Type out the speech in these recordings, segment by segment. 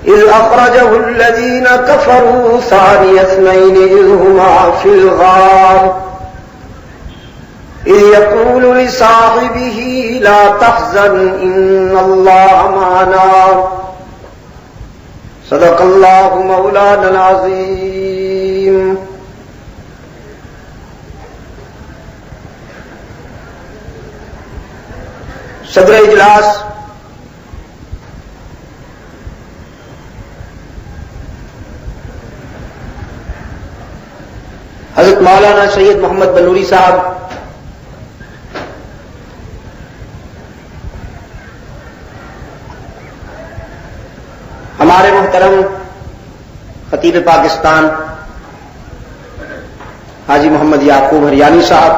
إذ أخرجه الذين كفروا ثاني اثنين إذ هما في الغار إذ يقول لصاحبه لا تحزن إن الله معنا صدق الله مولانا العظيم. صدر اجلاس حضرت مولانا سید محمد بنوری صاحب، ہمارے محترم خطیب پاکستان حاجی محمد یعقوب ہریانی صاحب،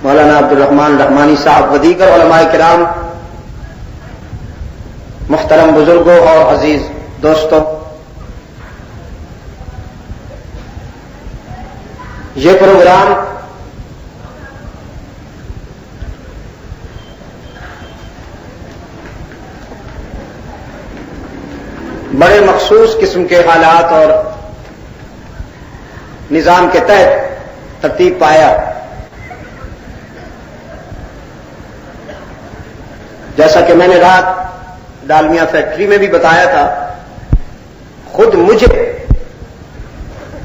مولانا عبد الرحمن رحمانی صاحب و دیگر علماء کرام، محترم بزرگوں اور عزیز دوستوں، یہ پروگرام بڑے مخصوص قسم کے حالات اور نظام کے تحت ترتیب پایا. جیسا کہ میں نے رات ڈالمیا فیکٹری میں بھی بتایا تھا، خود مجھے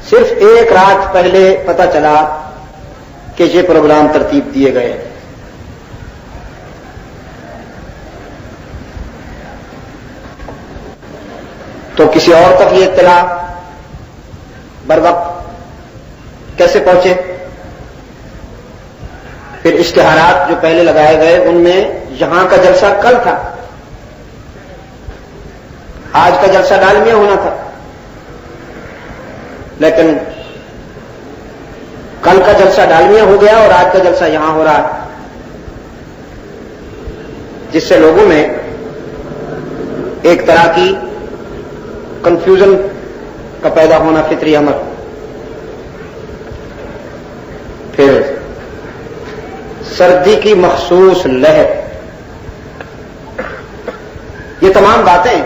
صرف ایک رات پہلے پتہ چلا کہ یہ پروگرام ترتیب دیے گئے. تو کسی اور تک یہ اطلاع بر وقت کیسے پہنچے؟ پھر اشتہارات جو پہلے لگائے گئے ان میں یہاں کا جلسہ کل تھا، آج کا جلسہ ڈالمیا ہونا تھا، لیکن کل کا جلسہ ڈالمیا ہو گیا اور آج کا جلسہ یہاں ہو رہا ہے، جس سے لوگوں میں ایک طرح کی کنفیوژن کا پیدا ہونا فطری امر. پھر سردی کی مخصوص لہر، یہ تمام باتیں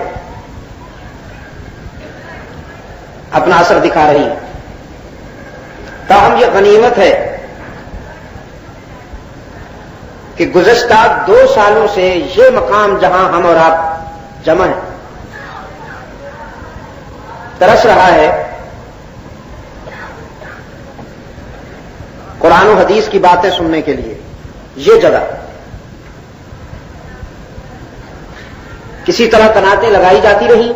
اپنا اثر دکھا رہی ہیں. تاہم یہ غنیمت ہے کہ گزشتہ 2 سالوں سے یہ مقام جہاں ہم اور آپ جمع ہیں ترس رہا ہے قرآن و حدیث کی باتیں سننے کے لیے. یہ جگہ کسی طرح کناتیں لگائی جاتی رہی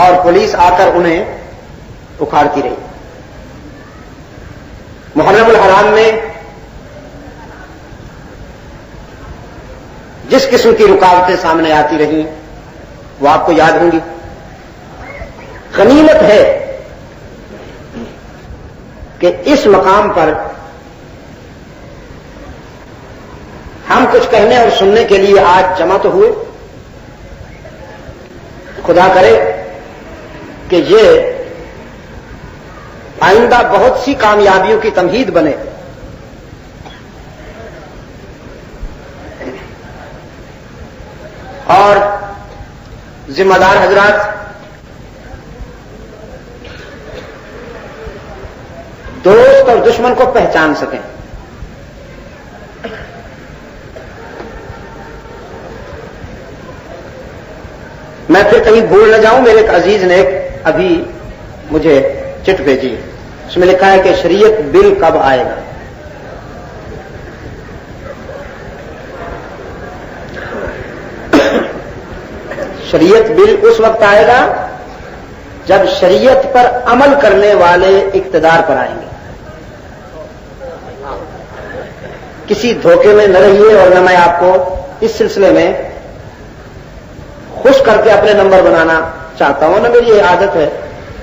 اور پولیس آ کر انہیں اکھاڑتی رہی. محرم الحرام میں جس قسم کی رکاوٹیں سامنے آتی رہیں وہ آپ کو یاد ہوں گی. غنیمت ہے کہ اس مقام پر ہم کچھ کہنے اور سننے کے لیے آج جمع تو ہوئے. خدا کرے کہ یہ آئندہ بہت سی کامیابیوں کی تمہید بنے. اور ذمہ دار حضرات دوست اور دشمن کو پہچان سکیں. میں پھر کہیں بھول نہ جاؤں، میرے ایک عزیز نے ابھی مجھے چٹ بھیجی، اس میں لکھا ہے کہ شریعت بل کب آئے گا. شریعت بل اس وقت آئے گا جب شریعت پر عمل کرنے والے اقتدار پر آئیں گے. کسی دھوکے میں نہ رہیے، اور نہ میں آپ کو اس سلسلے میں خوش کر کے اپنے نمبر بنانا چاہتا ہوں، نہ میری یہ عادت ہے،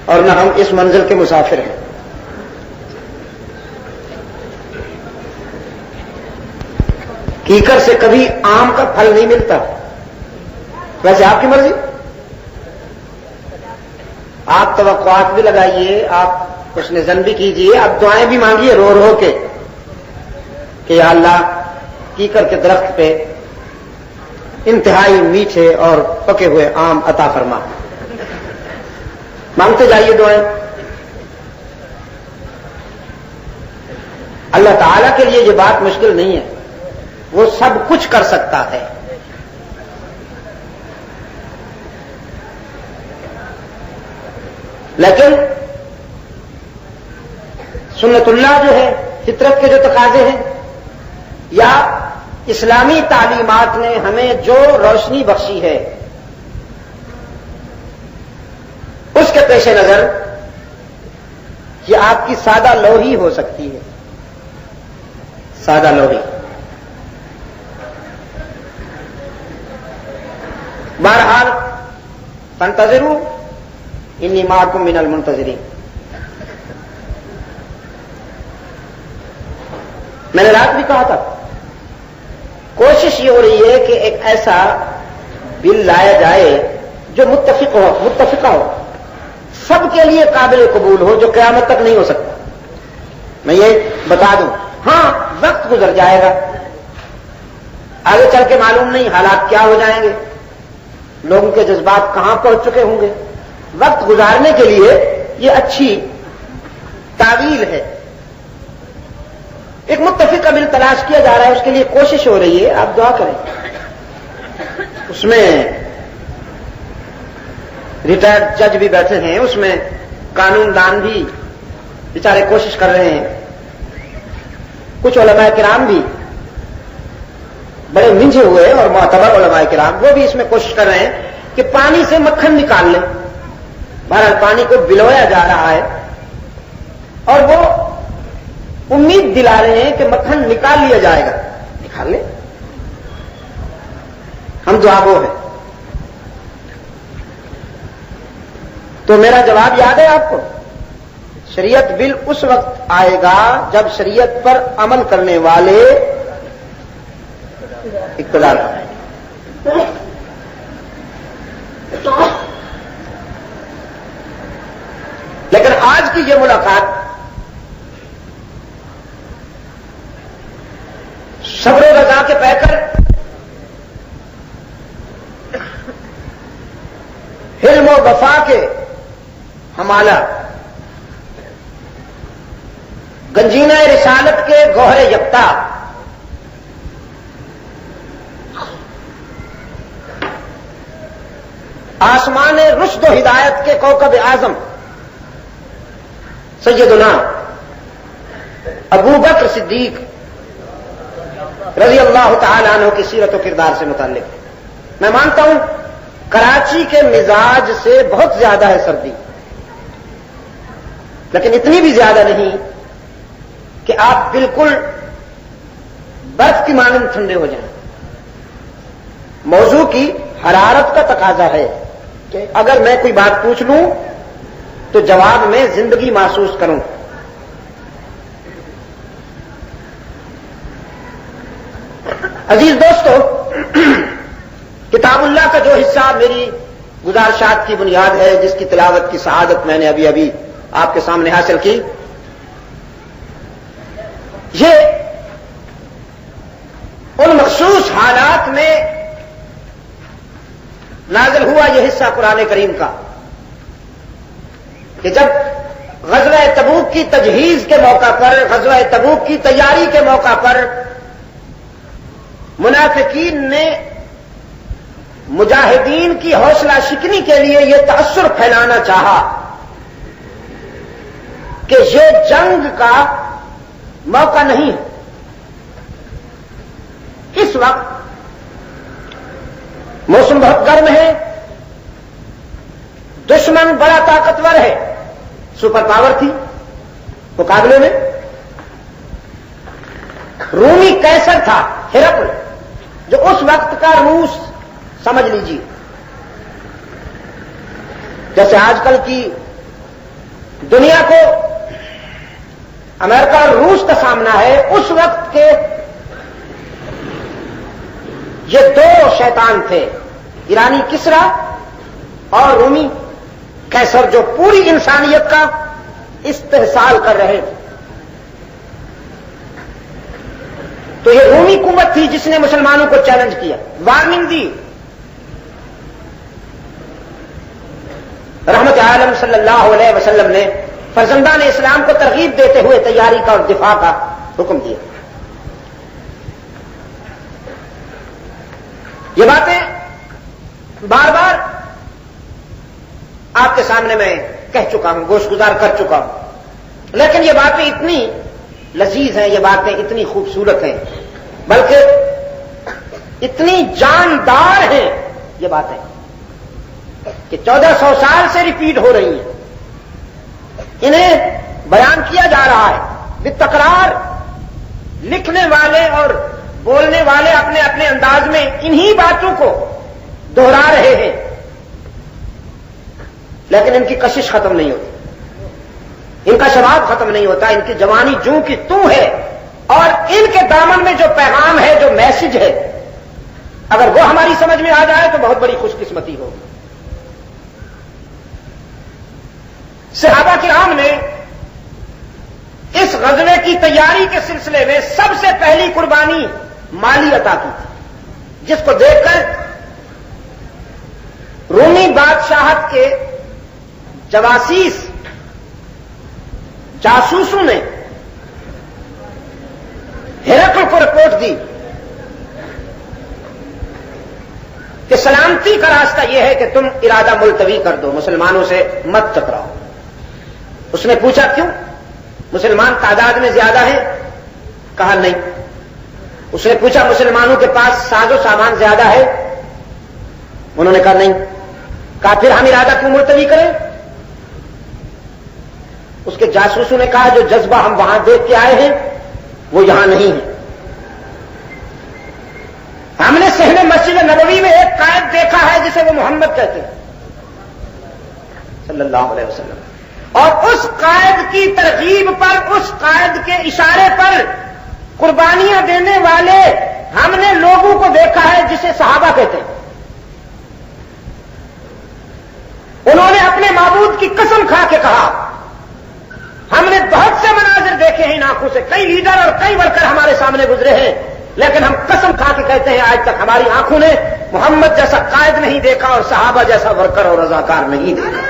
اور نہ ہم اس منزل کے مسافر ہیں. کیکر سے کبھی آم کا پھل نہیں ملتا. ویسے آپ کی مرضی، آپ توقعات بھی لگائیے، آپ حسن ظن بھی کیجیے، آپ دعائیں بھی مانگیے رو رو کے کہ یا اللہ کیکر کے درخت پہ انتہائی میٹھے اور پکے ہوئے آم عطا فرما. مانگتے جائیے دعائیں. اللہ تعالیٰ کے لیے یہ بات مشکل نہیں ہے، وہ سب کچھ کر سکتا ہے. لیکن سنت اللہ جو ہے، فطرت کے جو تقاضے ہیں یا اسلامی تعلیمات نے ہمیں جو روشنی بخشی ہے، اس کے پیش نظر یہ آپ کی سادہ لوحی ہو سکتی ہے. سادہ لوحی. بہرحال فانتظروا انی معکم من المنتظرین. میں نے رات بھی کہا تھا، کوشش یہ ہو رہی ہے کہ ایک ایسا بل لایا جائے جو متفقہ ہو، سب کے لیے قابل قبول ہو، جو قیامت تک نہیں ہو سکتا. میں یہ بتا دوں، ہاں وقت گزر جائے گا، آگے چل کے معلوم نہیں حالات کیا ہو جائیں گے، لوگوں کے جذبات کہاں پہنچ چکے ہوں گے. وقت گزارنے کے لیے یہ اچھی تعویل ہے. ایک متفقہ بل تلاش کیا جا رہا ہے، اس کے لیے کوشش ہو رہی ہے، آپ دعا کریں. اس میں ریٹائرڈ جج بھی بیٹھے ہیں، اس میں قانون دان بھی بیچارے کوشش کر رہے ہیں، کچھ علماء کرام بھی بڑے منجھے ہوئے اور معتبر علماء کرام، وہ بھی اس میں کوشش کر رہے ہیں کہ پانی سے مکھن نکال لیں. بہرحال پانی کو بلویا جا رہا ہے اور وہ امید دلا رہے ہیں کہ مکھن نکال لیا جائے گا. نکال لیں، ہم دعا گو ہیں. تو میرا جواب یاد ہے آپ کو، شریعت بل اس وقت آئے گا جب شریعت پر عمل کرنے والے اقتدار کریں. لیکن آج کی یہ ملاقات صبر و رضا کے پیکر، حلم و وفا کے حمالہ، گنجینہ رسالت کے گوہر یکتا، آسمان رشد و ہدایت کے کوکب اعظم سیدنا ابو بکر صدیق رضی اللہ تعالی عنہ کی سیرت و کردار سے متعلق. میں مانتا ہوں کراچی کے مزاج سے بہت زیادہ ہے سردی، لیکن اتنی بھی زیادہ نہیں کہ آپ بالکل برف کی مانند ٹھنڈے ہو جائیں. موضوع کی حرارت کا تقاضا ہے کہ اگر میں کوئی بات پوچھ لوں تو جواب میں زندگی محسوس کروں. عزیز دوستو، کتاب اللہ کا جو حصہ میری گزارشات کی بنیاد ہے، جس کی تلاوت کی سعادت میں نے ابھی آپ کے سامنے حاصل کی، یہ ان مخصوص حالات میں نازل ہوا یہ حصہ قرآن کریم کا کہ جب غزوہ تبوک کی تجہیز کے موقع پر، غزوہ تبوک کی تیاری کے موقع پر منافقین نے مجاہدین کی حوصلہ شکنی کے لیے یہ تاثر پھیلانا چاہا کہ یہ جنگ کا موقع نہیں ہے. اس وقت موسم بہت گرم ہے، دشمن بڑا طاقتور ہے، سپر پاور تھی مقابلے میں. رومی کیسر تھا، ہرقل، جو اس وقت کا روس سمجھ لیجیے. جیسے آج کل کی دنیا کو امریکہ اور روس کا سامنا ہے، اس وقت کے یہ دو شیطان تھے، ایرانی کسرا اور رومی کیسر، جو پوری انسانیت کا استحصال کر رہے تھے. تو یہ رومی قوت تھی جس نے مسلمانوں کو چیلنج کیا، وارننگ دی عالم صلی اللہ علیہ وسلم نے فرزندان اسلام کو ترغیب دیتے ہوئے تیاری کا اور دفاع کا حکم دیا. یہ باتیں بار بار آپ کے سامنے میں کہہ چکا ہوں، گوش گزار کر چکا ہوں، لیکن یہ باتیں اتنی لذیذ ہیں، یہ باتیں اتنی خوبصورت ہیں، بلکہ اتنی جاندار ہیں یہ باتیں کہ 1400 سال سے ریپیٹ ہو رہی ہیں. انہیں بیان کیا جا رہا ہے بالتکرار. لکھنے والے اور بولنے والے اپنے اپنے انداز میں انہی باتوں کو دوہرا رہے ہیں، لیکن ان کی کشش ختم نہیں ہوتی، ان کا شباب ختم نہیں ہوتا، ان کی جوانی جوں کی توں ہے. اور ان کے دامن میں جو پیغام ہے، جو میسج ہے، اگر وہ ہماری سمجھ میں آ جائے تو بہت بڑی خوش قسمتی ہوگی. صحابہ کرام نے اس غزوے کی تیاری کے سلسلے میں سب سے پہلی قربانی مالی عطا کی تھی، جس کو دیکھ کر رومی بادشاہت کے جاسوسوں نے ہرقل کو رپورٹ دی کہ سلامتی کا راستہ یہ ہے کہ تم ارادہ ملتوی کر دو، مسلمانوں سے مت ٹکراؤ. اس نے پوچھا کیوں؟ مسلمان تعداد میں زیادہ ہیں؟ کہا نہیں. اس نے پوچھا مسلمانوں کے پاس ساز و سامان زیادہ ہے؟ انہوں نے کہا نہیں. کہا پھر ہم ارادہ کیوں ملتوی کریں؟ اس کے جاسوسوں نے کہا جو جذبہ ہم وہاں دیکھ کے آئے ہیں وہ یہاں نہیں ہے. ہم نے صحن مسجد نبوی میں ایک قائد دیکھا ہے جسے وہ محمد کہتے ہیں صلی اللہ علیہ وسلم، اور اس قائد کی ترغیب پر، اس قائد کے اشارے پر قربانیاں دینے والے ہم نے لوگوں کو دیکھا ہے جسے صحابہ کہتے ہیں. انہوں نے اپنے معبود کی قسم کھا کے کہا ہم نے بہت سے مناظر دیکھے ہیں ان آنکھوں سے، کئی لیڈر اور کئی ورکر ہمارے سامنے گزرے ہیں، لیکن ہم قسم کھا کے کہتے ہیں آج تک ہماری آنکھوں نے محمد جیسا قائد نہیں دیکھا اور صحابہ جیسا ورکر اور رضاکار نہیں دیکھا.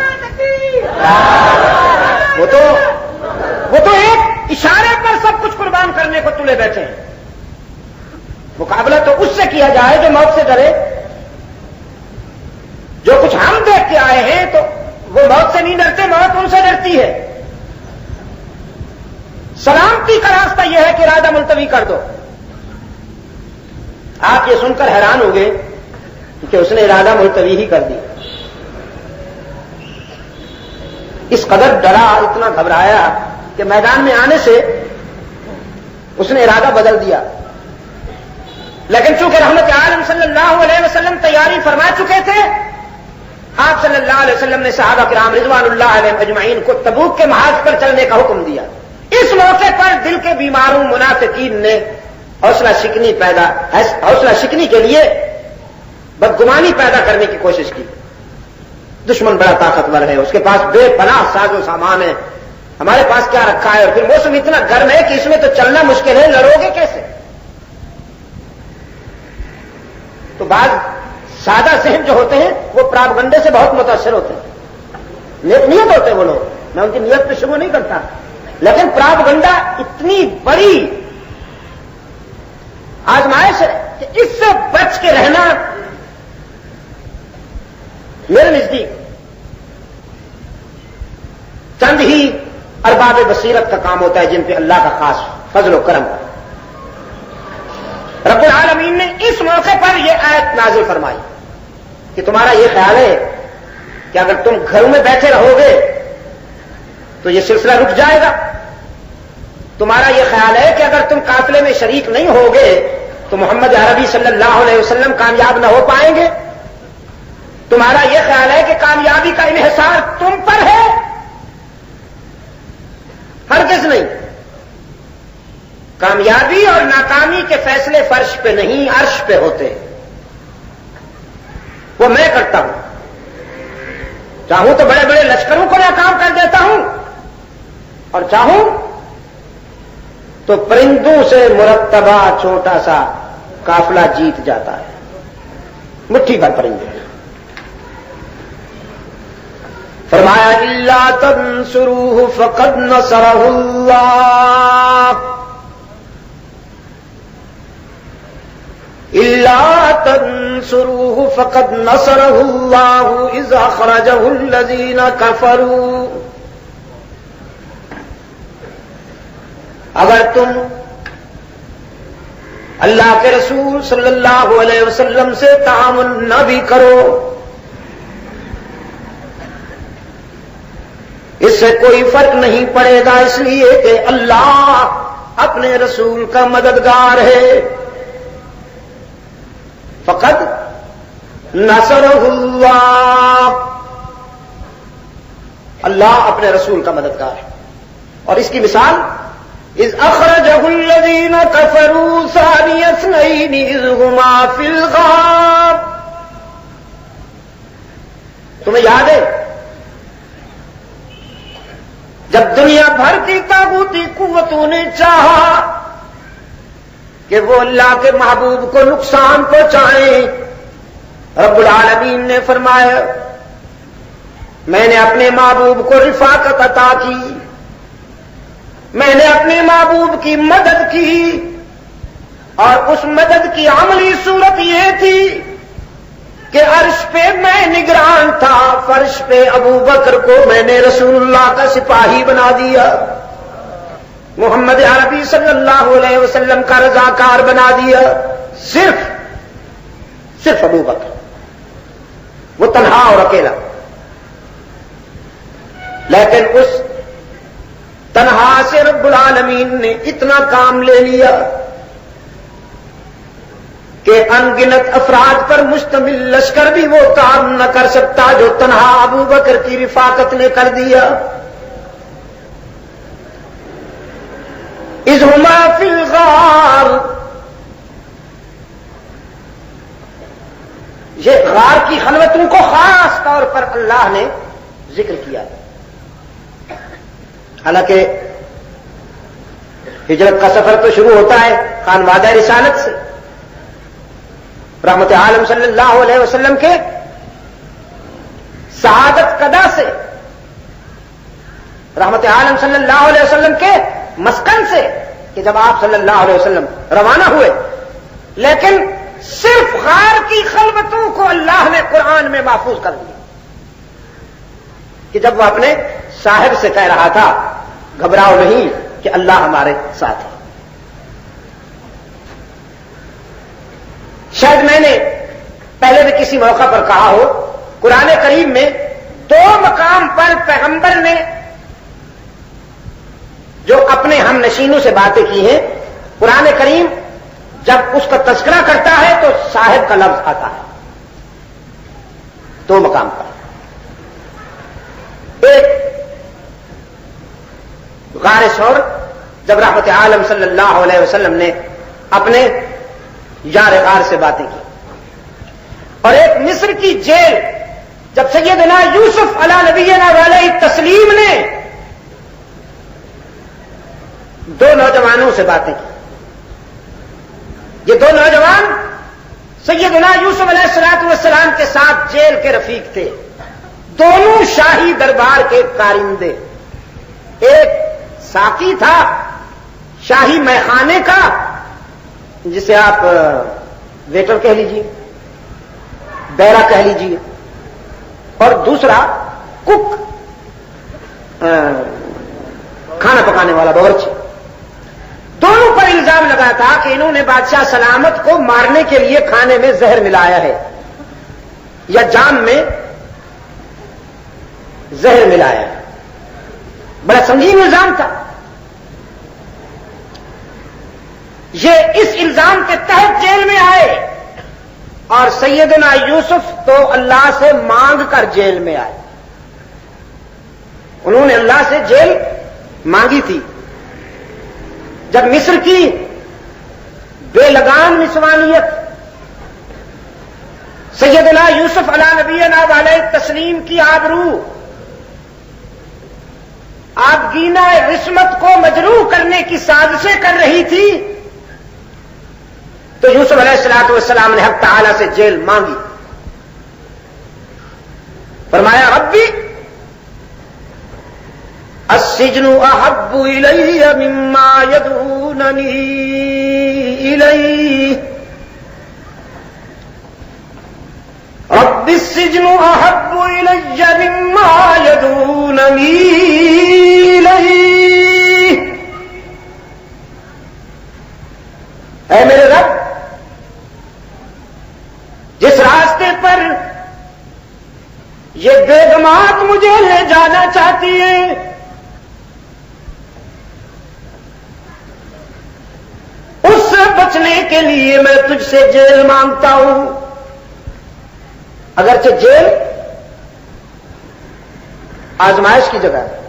وہ تو ایک اشارے پر سب کچھ قربان کرنے کو تلے بیٹھے ہیں. مقابلہ تو اس سے کیا جائے جو موت سے ڈرے. جو کچھ ہم دیکھ کے آئے ہیں تو وہ موت سے نہیں ڈرتے، موت ان سے ڈرتی ہے. سلامتی کا راستہ یہ ہے کہ ارادہ ملتوی کر دو. آپ یہ سن کر حیران ہو گئے کہ اس نے ارادہ ملتوی ہی کر دی. اس قدر ڈرا، اتنا گھبرایا کہ میدان میں آنے سے اس نے ارادہ بدل دیا. لیکن چونکہ رحمت عالم صلی اللہ علیہ وسلم تیاری فرما چکے تھے، آپ صلی اللہ علیہ وسلم نے صحابہ کرام رضوان اللہ علیہم اجمعین کو تبوک کے محاذ پر چلنے کا حکم دیا. اس موقع پر دل کے بیماروں منافقین نے حوصلہ شکنی کے لیے بدگمانی پیدا کرنے کی کوشش کی. دشمن بڑا طاقتور ہے، اس کے پاس بے پناہ ساز و سامان ہے، ہمارے پاس کیا رکھا ہے، اور پھر موسم اتنا گرم ہے کہ اس میں تو چلنا مشکل ہے، لڑو گے کیسے؟ تو بعض سادہ ذہن جو ہوتے ہیں وہ پراپگنڈے سے بہت متاثر ہوتے ہیں. نیک نیت ہوتے ہیں وہ لوگ، میں ان کی نیت پہ شبہ نہیں کرتا، لیکن پراپگنڈا اتنی بڑی آزمائش ہے کہ اس سے بچ کے رہنا میرے نزدیک چند ہی ارباب بصیرت کا کام ہوتا ہے جن پہ اللہ کا خاص فضل و کرم. رب العالمین نے اس موقع پر یہ آیت نازل فرمائی کہ تمہارا یہ خیال ہے کہ اگر تم گھروں میں بیٹھے رہو گے تو یہ سلسلہ رک جائے گا. تمہارا یہ خیال ہے کہ اگر تم قافلے میں شریک نہیں ہوگے تو محمد عربی صلی اللہ علیہ وسلم کامیاب نہ ہو پائیں گے. تمہارا یہ خیال ہے کہ کامیابی کا انحصار تم پر ہے. ہرگز نہیں. کامیابی اور ناکامی کے فیصلے فرش پہ نہیں، عرش پہ ہوتے ہیں. وہ میں کرتا ہوں. چاہوں تو بڑے بڑے لشکروں کو ناکام کر دیتا ہوں، اور چاہوں تو پرندوں سے مرتبہ چھوٹا سا قافلہ جیت جاتا ہے، مٹھی بھر پرندے. فرمایا الا تنصروه فقد نصره اللہ، الا تنصروه فقد نصره اللہ اذ اخرجه الذین کفروا، اگر تم اللہ کے رسول صلی اللہ علیہ وسلم سے تعاون نہ بھی کرو، اس سے کوئی فرق نہیں پڑے گا، اس لیے کہ اللہ اپنے رسول کا مددگار ہے۔ فقد نصرہ اللہ، اللہ اپنے رسول کا مددگار ہے۔ اور اس کی مثال اذ اخرجہ الذین کفروا ثانی اثنین اذ ہما فی الغار، تمہیں یاد ہے جب دنیا بھر کی طاغوتی قوتوں نے چاہا کہ وہ اللہ کے محبوب کو نقصان پہنچائیں، رب العالمین نے فرمایا میں نے اپنے محبوب کو رفاقت عطا کی، میں نے اپنے محبوب کی مدد کی، اور اس مدد کی عملی صورت یہ تھی کہ عرش پہ میں نگران تھا، فرش پہ ابو بکر کو میں نے رسول اللہ کا سپاہی بنا دیا، محمد عربی صلی اللہ علیہ وسلم کا رضاکار بنا دیا، صرف ابو بکر، وہ تنہا اور اکیلا، لیکن اس تنہا سے رب العالمین نے اتنا کام لے لیا کہ ان گنت افراد پر مشتمل لشکر بھی وہ کام نہ کر سکتا جو تنہا ابو بکر کی رفاقت نے کر دیا۔ اذ ہما فی الغار، یہ غار کی خلوتوں کو خاص طور پر اللہ نے ذکر کیا، حالانکہ ہجرت کا سفر تو شروع ہوتا ہے خانوادہ رسالت سے، رحمت عالم صلی اللہ علیہ وسلم کے سعادت قدا سے، رحمت عالم صلی اللہ علیہ وسلم کے مسکن سے، کہ جب آپ صلی اللہ علیہ وسلم روانہ ہوئے، لیکن صرف غار کی خلوتوں کو اللہ نے قرآن میں محفوظ کر دیا کہ جب وہ اپنے صاحب سے کہہ رہا تھا گھبراؤ نہیں کہ اللہ ہمارے ساتھ ہے۔ شاید میں نے پہلے بھی کسی موقع پر کہا ہو، قرآن کریم میں 2 مقام پر پیغمبر نے جو اپنے ہم نشینوں سے باتیں کی ہیں، قرآن کریم جب اس کا تذکرہ کرتا ہے تو صاحب کا لفظ آتا ہے 2 مقام پر۔ ایک غار ثور جب رحمت عالم صلی اللہ علیہ وسلم نے اپنے یار غار سے باتیں کی، اور ایک مصر کی جیل جب سیدنا یوسف علی نبینا علیہ تسلیم نے 2 نوجوانوں سے باتیں کی۔ یہ 2 نوجوان سیدنا یوسف علیہ السلام کے ساتھ جیل کے رفیق تھے، دونوں شاہی دربار کے کارندے، ایک ساقی تھا شاہی میخانے کا جسے آپ ویٹر کہہ لیجیے، بیرا کہہ لیجیے، اور دوسرا کک، کھانا پکانے والا باورچی۔ دونوں پر الزام لگا تھا کہ انہوں نے بادشاہ سلامت کو مارنے کے لیے کھانے میں زہر ملایا ہے یا جام میں زہر ملایا ہے۔ بڑا سنگین الزام تھا۔ یہ اس الزام کے تحت جیل میں آئے، اور سیدنا یوسف تو اللہ سے مانگ کر جیل میں آئے۔ انہوں نے اللہ سے جیل مانگی تھی۔ جب مصر کی بے لگام نسوانیت سیدنا یوسف علی نبینا علیہ تسلیم کی آبرو آبگینہ عصمت کو مجروح کرنے کی سازشیں کر رہی تھی، تو یوسف علیہ السلام نے حق تعالی سے جیل مانگی۔ فرمایا ربی السجن احب الی مما يدعوننی الیہ رب السجن احب الی مما يدعوننی الیہ اے میرے رب جس راستے پر یہ بیگمات مجھے لے جانا چاہتی ہے اس سے بچنے کے لیے میں تجھ سے جیل مانگتا ہوں اگرچہ جیل آزمائش کی جگہ ہے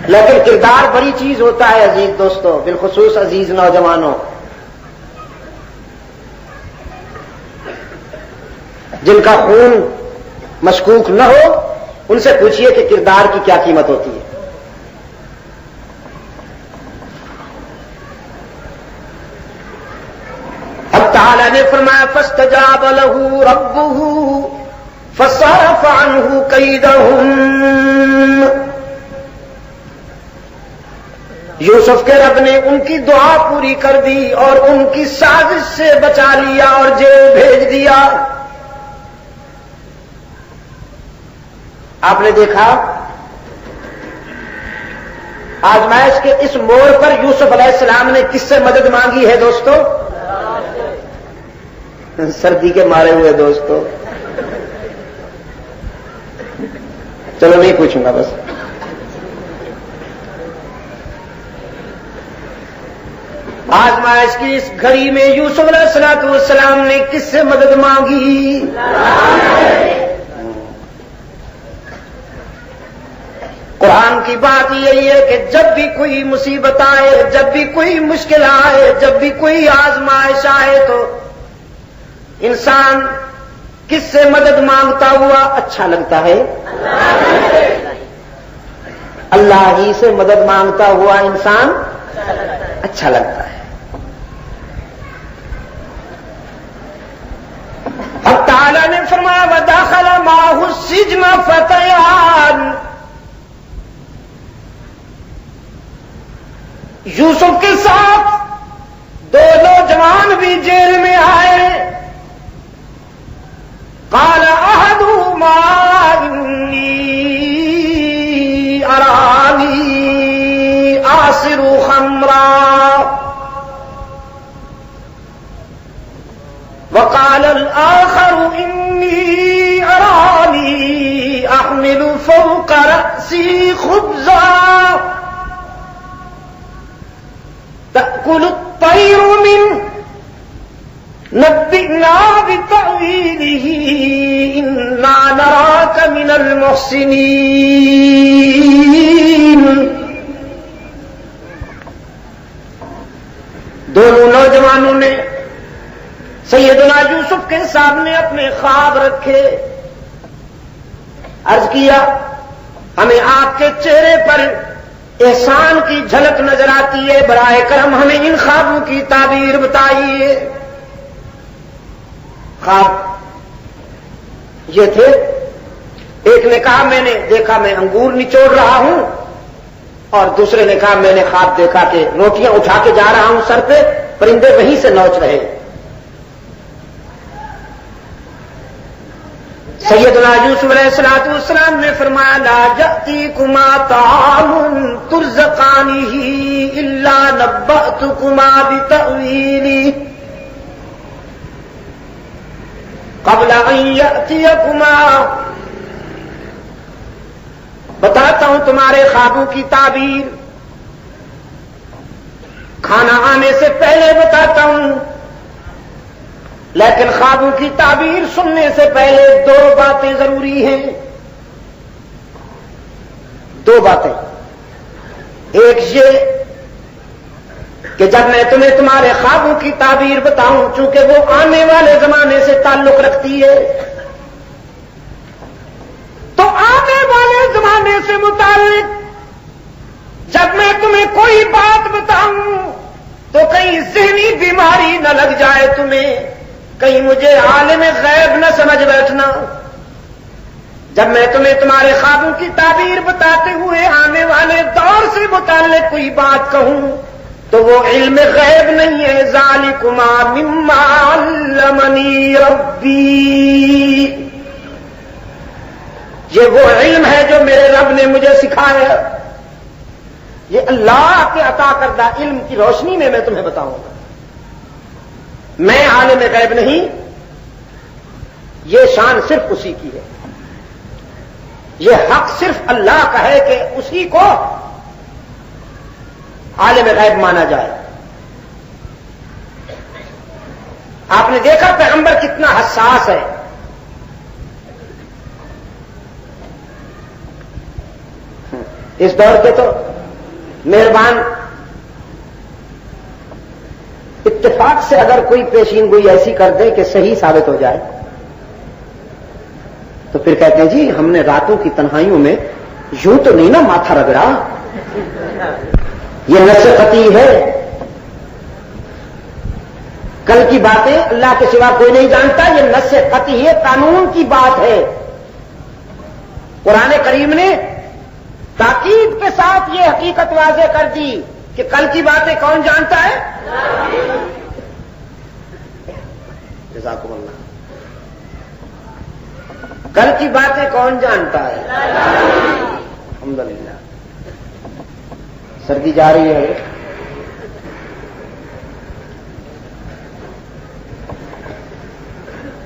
لیکن کردار بڑی چیز ہوتا ہے عزیز دوستو بالخصوص عزیز نوجوانوں جن کا خون مشکوک نہ ہو ان سے پوچھئے کہ کردار کی کیا قیمت ہوتی ہے اب تعالی نے فرمایا فاستجاب له ربه فصرف عنه كيدهم یوسف کے رب نے ان کی دعا پوری کر دی اور ان کی سازش سے بچا لیا اور جیل بھیج دیا آپ نے دیکھا آزمائش کے اس موڑ پر یوسف علیہ السلام نے کس سے مدد مانگی ہے دوستو سردی کے مارے ہوئے دوستو چلو نہیں پوچھوں گا بس آزمائش کی اس گھڑی میں یوسف علیہ السلام نے کس سے مدد مانگی قرآن کی بات یہی ہے کہ جب بھی کوئی مصیبت آئے جب بھی کوئی مشکل آئے جب بھی کوئی آزمائش آئے تو انسان کس سے مدد مانگتا ہوا اچھا لگتا ہے اللہ ہی سے مدد مانگتا ہوا انسان اچھا لگتا ہے اب تعالی نے فرمایا ودخل معه السجن فتيان یوسف کے ساتھ دو نوجوان بھی جیل میں آئے قال احدهما انی ارانی آصر خمرا وقال الآخر انی ارانی احمل فوق رأسی خبزا تأكل الطير منه نبئنا بتأويله إنا نراك من المحسنين دونوں نوجوانوں نے سیدنا یوسف کے سامنے اپنے خواب رکھے عرض کیا ہمیں آپ کے چہرے پر احسان کی جھلک نظر آتی ہے برائے کرم ہمیں ان خوابوں کی تعبیر بتائیے خواب یہ تھے ایک نے کہا میں نے دیکھا میں انگور نچوڑ رہا ہوں اور دوسرے نے کہا میں نے خواب دیکھا کہ روٹیاں اٹھا کے جا رہا ہوں سر پہ پرندے وہیں سے نوچ رہے سیدنا یوسف علیہ السلام نے فرمایا لا یأتیکما طعام ترزقانہ الا نبأتکما بتأویلہ قبل ان یأتیکما بتاتا ہوں تمہارے خوابوں کی تعبیر کھانا آنے سے پہلے بتاتا ہوں لیکن خوابوں کی تعبیر سننے سے پہلے دو باتیں ضروری ہیں دو باتیں ایک یہ کہ جب میں تمہیں تمہارے خوابوں کی تعبیر بتاؤں چونکہ وہ آنے والے زمانے سے تعلق رکھتی ہے تو آنے والے زمانے سے متعلق جب میں تمہیں کوئی بات بتاؤں تو کہیں ذہنی بیماری نہ لگ جائے تمہیں کہیں مجھے عالم غیب نہ سمجھ بیٹھنا جب میں تمہیں تمہارے خوابوں کی تعبیر بتاتے ہوئے آنے والے دور سے متعلق کوئی بات کہوں تو وہ علم غیب نہیں ہے. ذالکما مما علمنی ربی، یہ وہ علم ہے جو میرے رب نے مجھے سکھایا. یہ اللہ کے عطا کردہ علم کی روشنی میں تمہیں بتاؤں گا. میں عالم غیب نہیں، یہ شان صرف اسی کی ہے. یہ حق صرف اللہ کا ہے کہ اسی کو عالم غیب مانا جائے. آپ نے دیکھا پیغمبر کتنا حساس ہے. اس دور کے تو مہربان اتفاق سے اگر کوئی پیشین گوئی ایسی کر دے کہ صحیح ثابت ہو جائے تو پھر کہتے ہیں جی ہم نے راتوں کی تنہائیوں میں یوں تو نہیں نا ماتھا رگڑا، یہ نص قطعی ہے. کل کی باتیں اللہ کے سوا کوئی نہیں جانتا، یہ نص قطعی ہے، قانون کی بات ہے. قرآن کریم نے تاکید کے ساتھ یہ حقیقت واضح کر دی کہ کل کی باتیں کون جانتا ہے؟ جزاکم اللہ. کل کی باتیں کون جانتا ہے؟ الحمدللہ. سردی جا رہی ہے.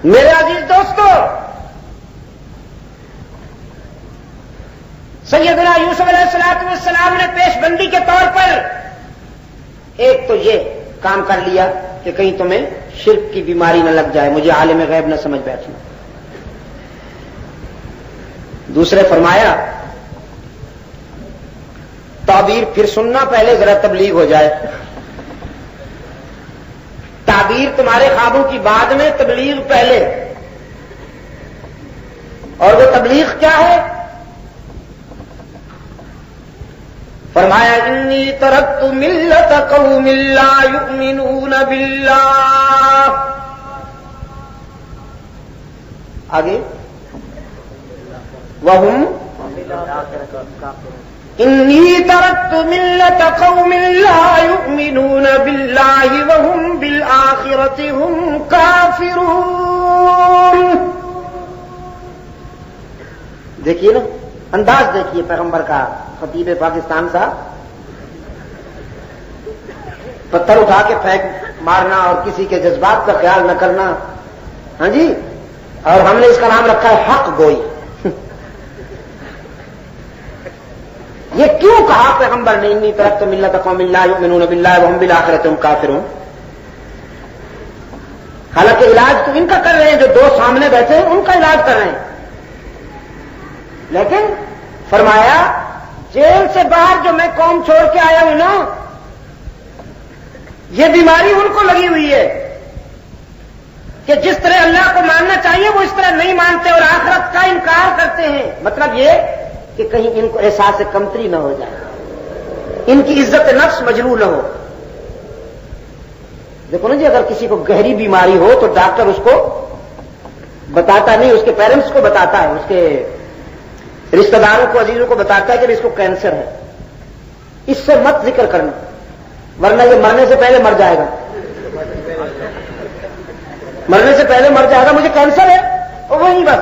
میرے عزیز دوستو، سیدنا یوسف علیہ السلام نے پیش بندی کے طور پر ایک تو یہ کام کر لیا کہ کہیں تمہیں شرک کی بیماری نہ لگ جائے، مجھے عالم غیب نہ سمجھ بیٹھنا. دوسرے فرمایا تعبیر پھر سننا، پہلے ذرا تبلیغ ہو جائے. تعبیر تمہارے خوابوں کی بعد میں، تبلیغ پہلے. اور وہ تبلیغ کیا ہے؟ فرمایا انی ترکت ملت قوم لا یؤمنون باللہ. آگے وہم انی ترکت ملت قوم لا یؤمنون باللہ وہم بالآخرۃ ہم کافرون. دیکھیے نا انداز، دیکھیے پیغمبر کا. خطیب پاکستان صاحب پتھر اٹھا کے پھینک مارنا اور کسی کے جذبات کا خیال نہ کرنا، ہاں جی. اور ہم نے اس کا نام رکھا ہے حق گوئی. یہ کیوں کہا پیغمبر نے انی ترکت ملت قوم لا یؤمنون باللہ وہم بالآخرۃ ہم کافرون؟ حالانکہ علاج تو ان کا کر رہے ہیں، جو دو سامنے بیٹھے ہیں ان کا علاج کر رہے ہیں. لیکن فرمایا جیل سے باہر جو میں قوم چھوڑ کے آیا ہوں نا، یہ بیماری ان کو لگی ہوئی ہے کہ جس طرح اللہ کو ماننا چاہیے وہ اس طرح نہیں مانتے اور آخرت کا انکار کرتے ہیں. مطلب یہ کہ کہیں ان کو احساس کمتری نہ ہو جائے، ان کی عزت نفس مجروح نہ ہو. دیکھو نا جی، اگر کسی کو گہری بیماری ہو تو ڈاکٹر اس کو بتاتا نہیں، اس کے پیرنٹس کو بتاتا ہے، اس کے رشتہ داروں کو، عزیزوں کو بتاتا ہے کہ اس کو کینسر ہے. اس سے مت ذکر کرنا ورنہ یہ مرنے سے پہلے مر جائے گا. مرنے سے پہلے مر جائے گا، مجھے کینسر ہے، اور وہی بس.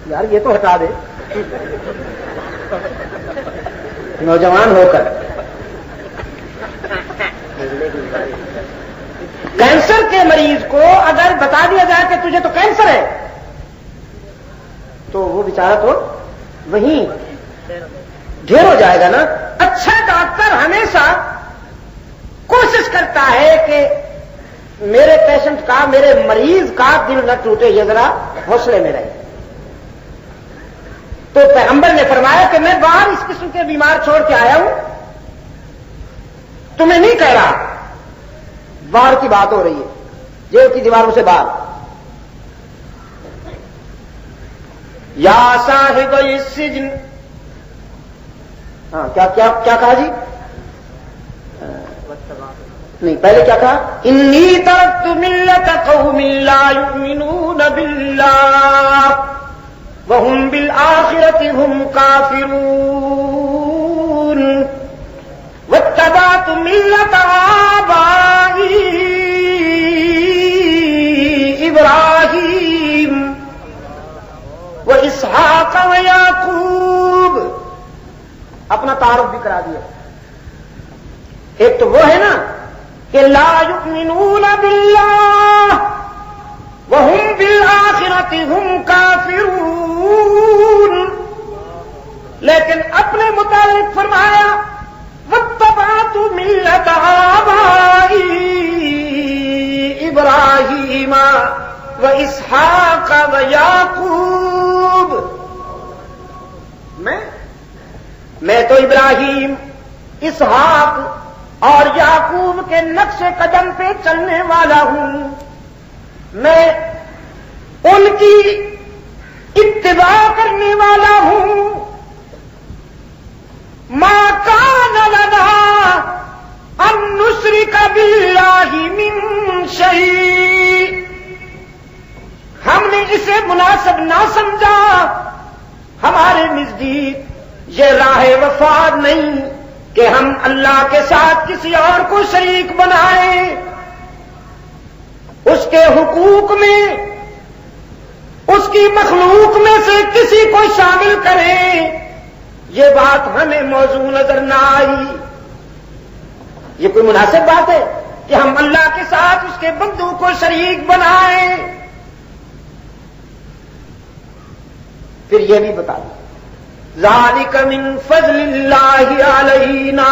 یار یہ تو ہٹا دے. نوجوان ہو کر کینسر کے مریض کو اگر بتا دیا جائے کہ تجھے تو کینسر ہے تو وہ بیچارہ تو وہیں ڈھیر ہو جائے گا نا. اچھا ڈاکٹر ہمیشہ کوشش کرتا ہے کہ میرے پیشنٹ کا، میرے مریض کا دل نہ ٹوٹے، یہ ذرا حوصلے میں رہے. تو پیغمبر نے فرمایا کہ میں باہر اس قسم کے بیمار چھوڑ کے آیا ہوں، تمہیں نہیں کہہ رہا. باہر کی بات ہو رہی ہے، جیل کی دیواروں سے باہر. یا صاحب السجن، ہاں کیا کہا جی؟ نہیں، پہلے کیا کہا؟ انی ترکت ملت قوم لا یؤمنون باللہ وَهُمْ بِالْآخِرَةِ هُمْ كَافِرُونَ وَاتَّبَعْتُ مِلَّةَ آبَائِي إِبْرَاهِيمَ وَإِسْحَاقَ وَيَعْقُوبَ. اپنا تعارف بھی کرا دیا. ایک تو وہ ہے نا کہ لا یؤمنون باللہ وهم بالآخرة هم کافرون، لیکن اپنے متعلق فرمایا واتبعت ملت آبائی ابراہیم واسحاق ویعقوب. میں تو ابراہیم، اسحاق اور یعقوب کے نقش قدم پہ چلنے والا ہوں. میں ان کی اتباع کرنے والا ہوں. ما کان لنا ان نشرک باللہ من شیء، ہم نے اسے مناسب نہ سمجھا. ہمارے نزدیک یہ راہ وفاد نہیں کہ ہم اللہ کے ساتھ کسی اور کو شریک بنائیں، اس کے حقوق میں، اس کی مخلوق میں سے کسی کو شامل کریں. یہ بات ہمیں موزوں نظر نہ آئی. یہ کوئی مناسب بات ہے کہ ہم اللہ کے ساتھ اس کے بندوں کو شریک بنائیں؟ پھر یہ بھی بتا دیں ذالک من فضل اللہ علینا،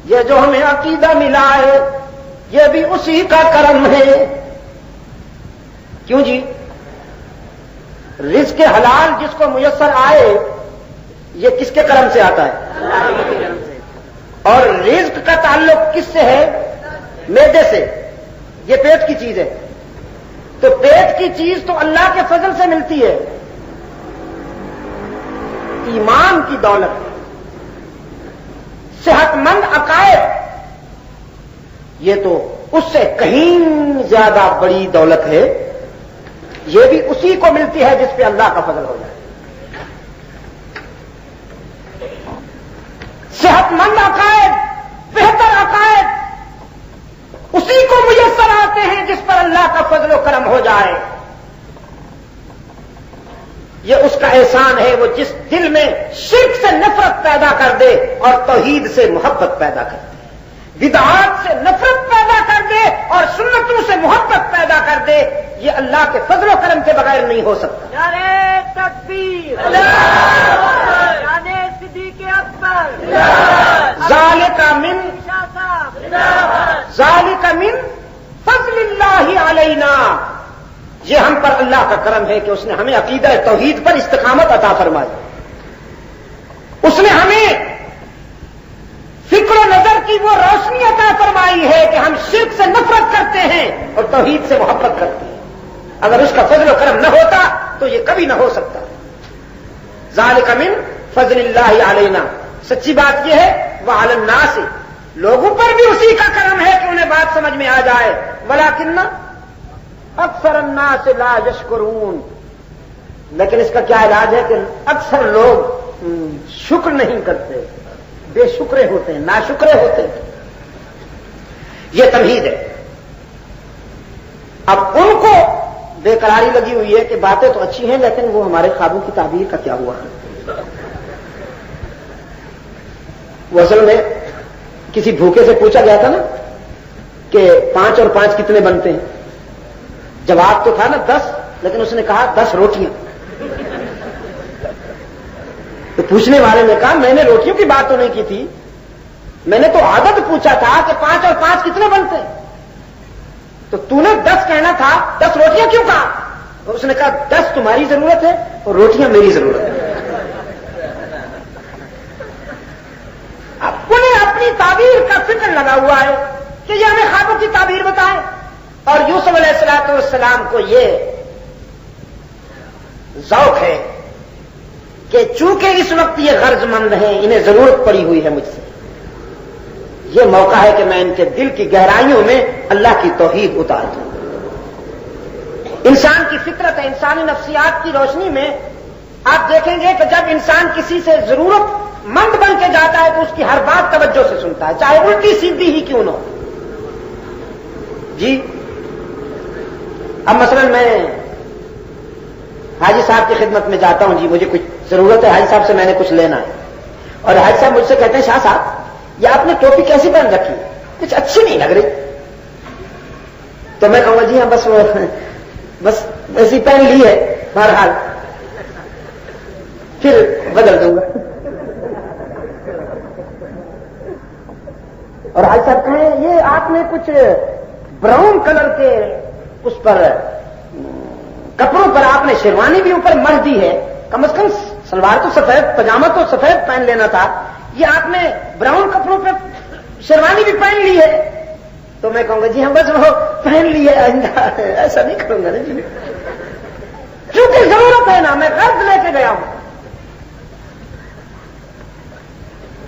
یہ جو ہمیں عقیدہ ملا ہے یہ بھی اسی کا کرم ہے. کیوں جی؟ رزق حلال جس کو میسر آئے یہ کس کے کرم سے آتا ہے؟ اللہ کے کرم سے. اور رزق کا تعلق کس سے ہے؟ معدے سے. یہ پیٹ کی چیز ہے، تو پیٹ کی چیز تو اللہ کے فضل سے ملتی ہے. ایمان کی دولت، صحت مند عقائد، یہ تو اس سے کہیں زیادہ بڑی دولت ہے. یہ بھی اسی کو ملتی ہے جس پہ اللہ کا فضل ہو جائے. صحت مند عقائد، بہتر عقائد اسی کو میسر آتے ہیں جس پر اللہ کا فضل و کرم ہو جائے. یہ اس کا احسان ہے وہ جس دل میں شرک سے نفرت پیدا کر دے اور توحید سے محبت پیدا کر دے، بدعات سے نفرت پیدا کر دے اور سنتوں سے محبت پیدا کر دے. یہ اللہ کے فضل و کرم کے بغیر نہیں ہو سکتا. نعرہ تکبیر، نعرہ صدیق اکبر، ذالک من فضل اللہ علینا. یہ ہم پر اللہ کا کرم ہے کہ اس نے ہمیں عقیدہ توحید پر استقامت عطا فرمائی. اس نے ہمیں فکر و نظر کی وہ روشنی عطا فرمائی ہے کہ ہم شرک سے نفرت کرتے ہیں اور توحید سے محبت کرتے ہیں. اگر اس کا فضل و کرم نہ ہوتا تو یہ کبھی نہ ہو سکتا. ذالک من فضل اللہ علینا. سچی بات یہ ہے وعلی الناس، لوگوں پر بھی اسی کا کرم ہے کہ انہیں بات سمجھ میں آ جائے. ولکن اکثر الناس لا یشکرون، لیکن اس کا کیا علاج ہے کہ اکثر لوگ شکر نہیں کرتے، بے شکرے ہوتے ہیں، ناشکرے ہوتے ہیں. یہ تمہید ہے. اب ان کو بے قراری لگی ہوئی ہے کہ باتیں تو اچھی ہیں لیکن وہ ہمارے خوابوں کی تعبیر کا کیا ہوا ہے. وہ اصل میں کسی بھوکے سے پوچھا گیا تھا نا کہ 5 اور 5 کتنے بنتے ہیں. جواب تو تھا نا 10، لیکن اس نے کہا 10 روٹیاں. تو پوچھنے والے نے کہا میں نے روٹیوں کی بات تو نہیں کی تھی، میں نے تو عدد پوچھا تھا کہ 5 اور 5 کتنے بنتے ہیں. تو نے 10 کہنا تھا، 10 روٹیاں کیوں کہا؟ اس نے کہا 10 تمہاری ضرورت ہے اور روٹیاں میری ضرورت ہے. اب انہیں اپنی تعبیر کا فکر لگا ہوا ہے کہ یہ ہمیں خوابوں کی تعبیر بتائیں. اور یوسف علیہ السلام کو یہ ذوق ہے کہ چونکہ اس وقت یہ غرض مند ہیں، انہیں ضرورت پڑی ہوئی ہے مجھ سے، یہ موقع ہے کہ میں ان کے دل کی گہرائیوں میں اللہ کی توحید اتار دوں. انسان کی فطرت ہے، انسانی نفسیات کی روشنی میں آپ دیکھیں گے کہ جب انسان کسی سے ضرورت مند بن کے جاتا ہے تو اس کی ہر بات توجہ سے سنتا ہے، چاہے الٹی سیدھی ہی کیوں نہ ہو. جی اب مثلا میں حاجی صاحب کی خدمت میں جاتا ہوں، جی مجھے کچھ ضرورت ہے، حاجی صاحب سے میں نے کچھ لینا ہے، اور حاجی صاحب مجھ سے کہتے ہیں شاہ صاحب یہ آپ نے ٹوپی کیسی پہن رکھی، کچھ اچھی نہیں لگ رہی. تو میں کہوں گا جی ہاں بس ایسی پہن لی ہے بہرحال، پھر بدل دوں گا. اور حاجی صاحب کہیں یہ آپ نے کچھ براؤن کلر کے اس پر کپڑوں پر آپ نے شیروانی بھی اوپر مڑ دی ہے، کم از کم سلوار تو سفید، پاجامہ تو سفید پہن لینا تھا، یہ آپ نے براؤن کپڑوں پہ شیروانی بھی پہن لی ہے. تو میں کہوں گا جی ہاں بس وہ پہن لی ہے، آئندہ ایسا نہیں کروں گا نا جی، کیونکہ ضرورت ہے نا، میں غرض لے کے گیا ہوں.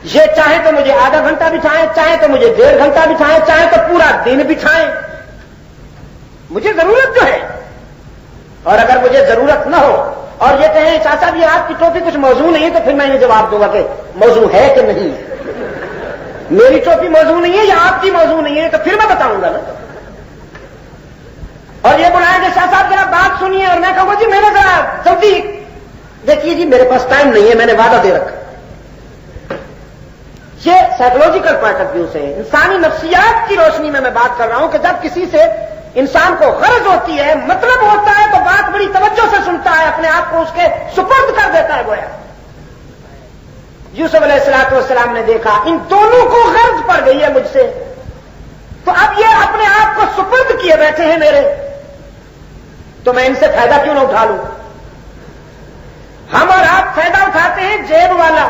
یہ چاہے تو مجھے آدھا گھنٹہ بٹھائیں، چاہے تو مجھے 1.5 گھنٹہ بٹھائیں، چاہے تو پورا دن بٹھائیں، مجھے ضرورت جو ہے. اور اگر مجھے ضرورت نہ ہو اور یہ کہیں چاچا بھی آپ کی ٹوپی کچھ موضوع نہیں ہے، تو پھر میں یہ جواب دوں گا کہ موضوع ہے کہ نہیں ہے. میری ٹوپی موضوع نہیں ہے یا آپ کی موضوع نہیں ہے تو پھر میں بتاؤں گا نا. اور یہ بلائیں گے شاہ صاحب ذرا بات سنیے، اور میں کہوں گا جی میں نے ذرا جلدی دیکھیے جی میرے پاس ٹائم نہیں ہے، میں نے وعدہ دے رکھا. یہ سائیکولوجیکل پوائنٹ آف ویو سے انسانی نفسیات کی روشنی میں بات کر رہا ہوں کہ جب کسی سے انسان کو غرض ہوتی ہے، مطلب ہوتا ہے، تو بات بڑی توجہ سے سنتا ہے، اپنے آپ کو اس کے سپرد کر دیتا ہے. گویا یوسف علیہ الصلوۃ والسلام نے دیکھا ان دونوں کو غرض پڑ گئی ہے مجھ سے، تو اب یہ اپنے آپ کو سپرد کیے بیٹھے ہیں میرے، تو میں ان سے فائدہ کیوں نہ اٹھا لوں. ہم اور آپ فائدہ اٹھاتے ہیں جیب والا،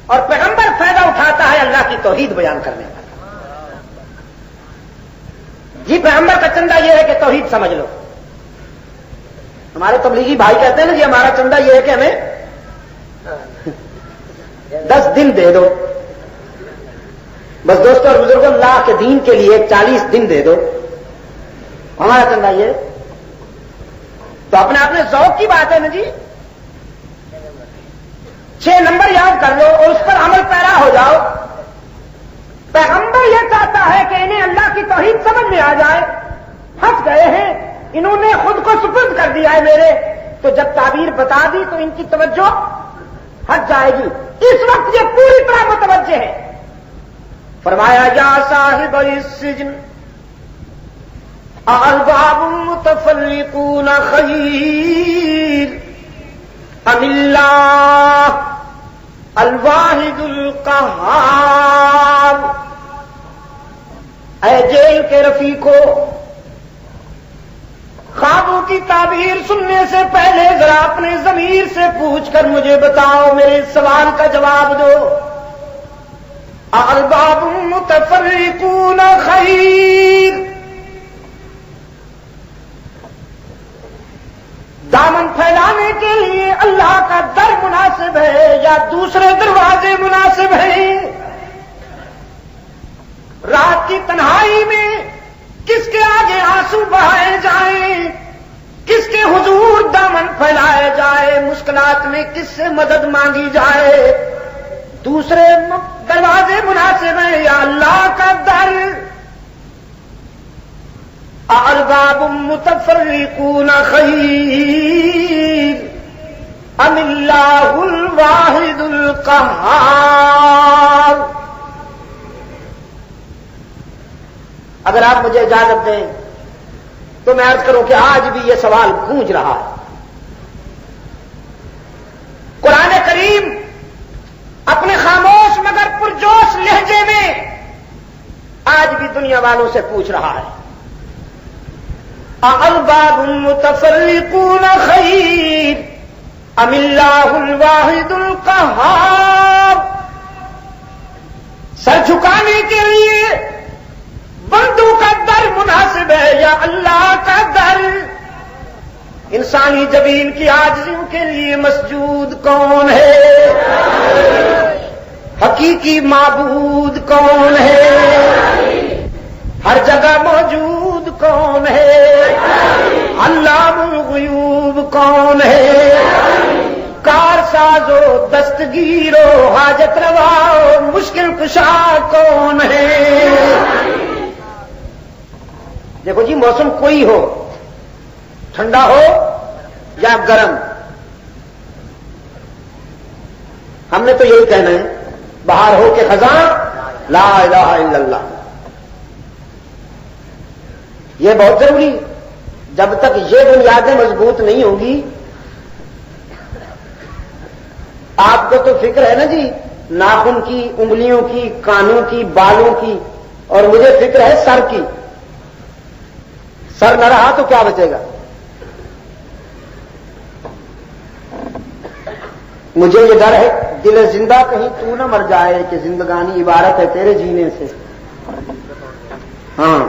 اور پیغمبر فائدہ اٹھاتا ہے اللہ کی توحید بیان کرنے کا. جی پیغمبر کا چندہ یہ ہے کہ توحید سمجھ لو. ہمارے تبلیغی بھائی کہتے ہیں نا جی ہمارا چندہ یہ ہے کہ ہمیں 10 دن دے دو. بس دوستوں اور بزرگوں، اللہ کے دین کے لیے 40 دن دے دو، ہمارا چندہ یہ. تو اپنے ذوق کی بات ہے نا جی، 6 نمبر یاد کر لو اور اس پر عمل پیرا ہو جاؤ. پیغمبر یہ چاہتا ہے کہ انہیں اللہ کی توحید سمجھ میں آ جائے. ہنس گئے ہیں، انہوں نے خود کو سپرد کر دیا ہے میرے، تو جب تعبیر بتا دی تو ان کی توجہ ہٹ جائے گی. اس وقت یہ پوری طرح متوجہ ہے. فرمایا یا صاحب السجن ارباب متفرقون خیر ام اللہ الواحد القہار. اے جیل کے رفیقو، خوابوں کی تعبیر سننے سے پہلے ذرا اپنے ضمیر سے پوچھ کر مجھے بتاؤ، میرے سوال کا جواب دو. ارباب متفرقون خیر، دامن پھیلانے کے لیے اللہ کا در مناسب ہے یا دوسرے دروازے مناسب ہیں؟ رات کی تنہائی میں کس کے آگے آنسو بہائے جائیں، کس کے حضور دامن پھیلائے جائے، مشکلات میں کس سے مدد مانگی جائے؟ دوسرے دروازے مناسب ہیں یا اللہ کا در؟ ارباب متفرقون خیر ام اللہ الواحد القہار. اگر آپ مجھے اجازت دیں تو میں عرض کروں کہ آج بھی یہ سوال گونج رہا ہے. قرآن کریم اپنے خاموش مگر پرجوش لہجے میں آج بھی دنیا والوں سے پوچھ رہا ہے، ارباب متفرقون خیر ام اللہ الواحد القہار. سر جھکانے کے لیے بندوں کا در مناسب ہے یا اللہ کا در؟ انسانی جبین کی عاجزیوں کے لیے مسجود کون ہے؟ حقیقی معبود کون ہے؟ ہر جگہ موجود کون ہے؟ اللہ غیوب کون ہے، کار ساز و دستگیر و حاجت روا و مشکل کشا کون ہے۔ دیکھو جی، موسم کوئی ہو، ٹھنڈا ہو یا گرم، ہم نے تو یہی کہنا ہے، بہار ہو کے خزاں لا الہ الا اللہ۔ یہ بہت ضروری، جب تک یہ بنیادیں مضبوط نہیں ہوں گی۔ آپ کو تو فکر ہے نا جی ناخن کی، انگلیوں کی، کانوں کی، بالوں کی، اور مجھے فکر ہے سر کی۔ سر نہ رہا تو کیا بچے گا؟ مجھے یہ ڈر ہے دل زندہ کہیں تو نہ مر جائے کہ زندگانی عبارت ہے تیرے جینے سے۔ ہاں،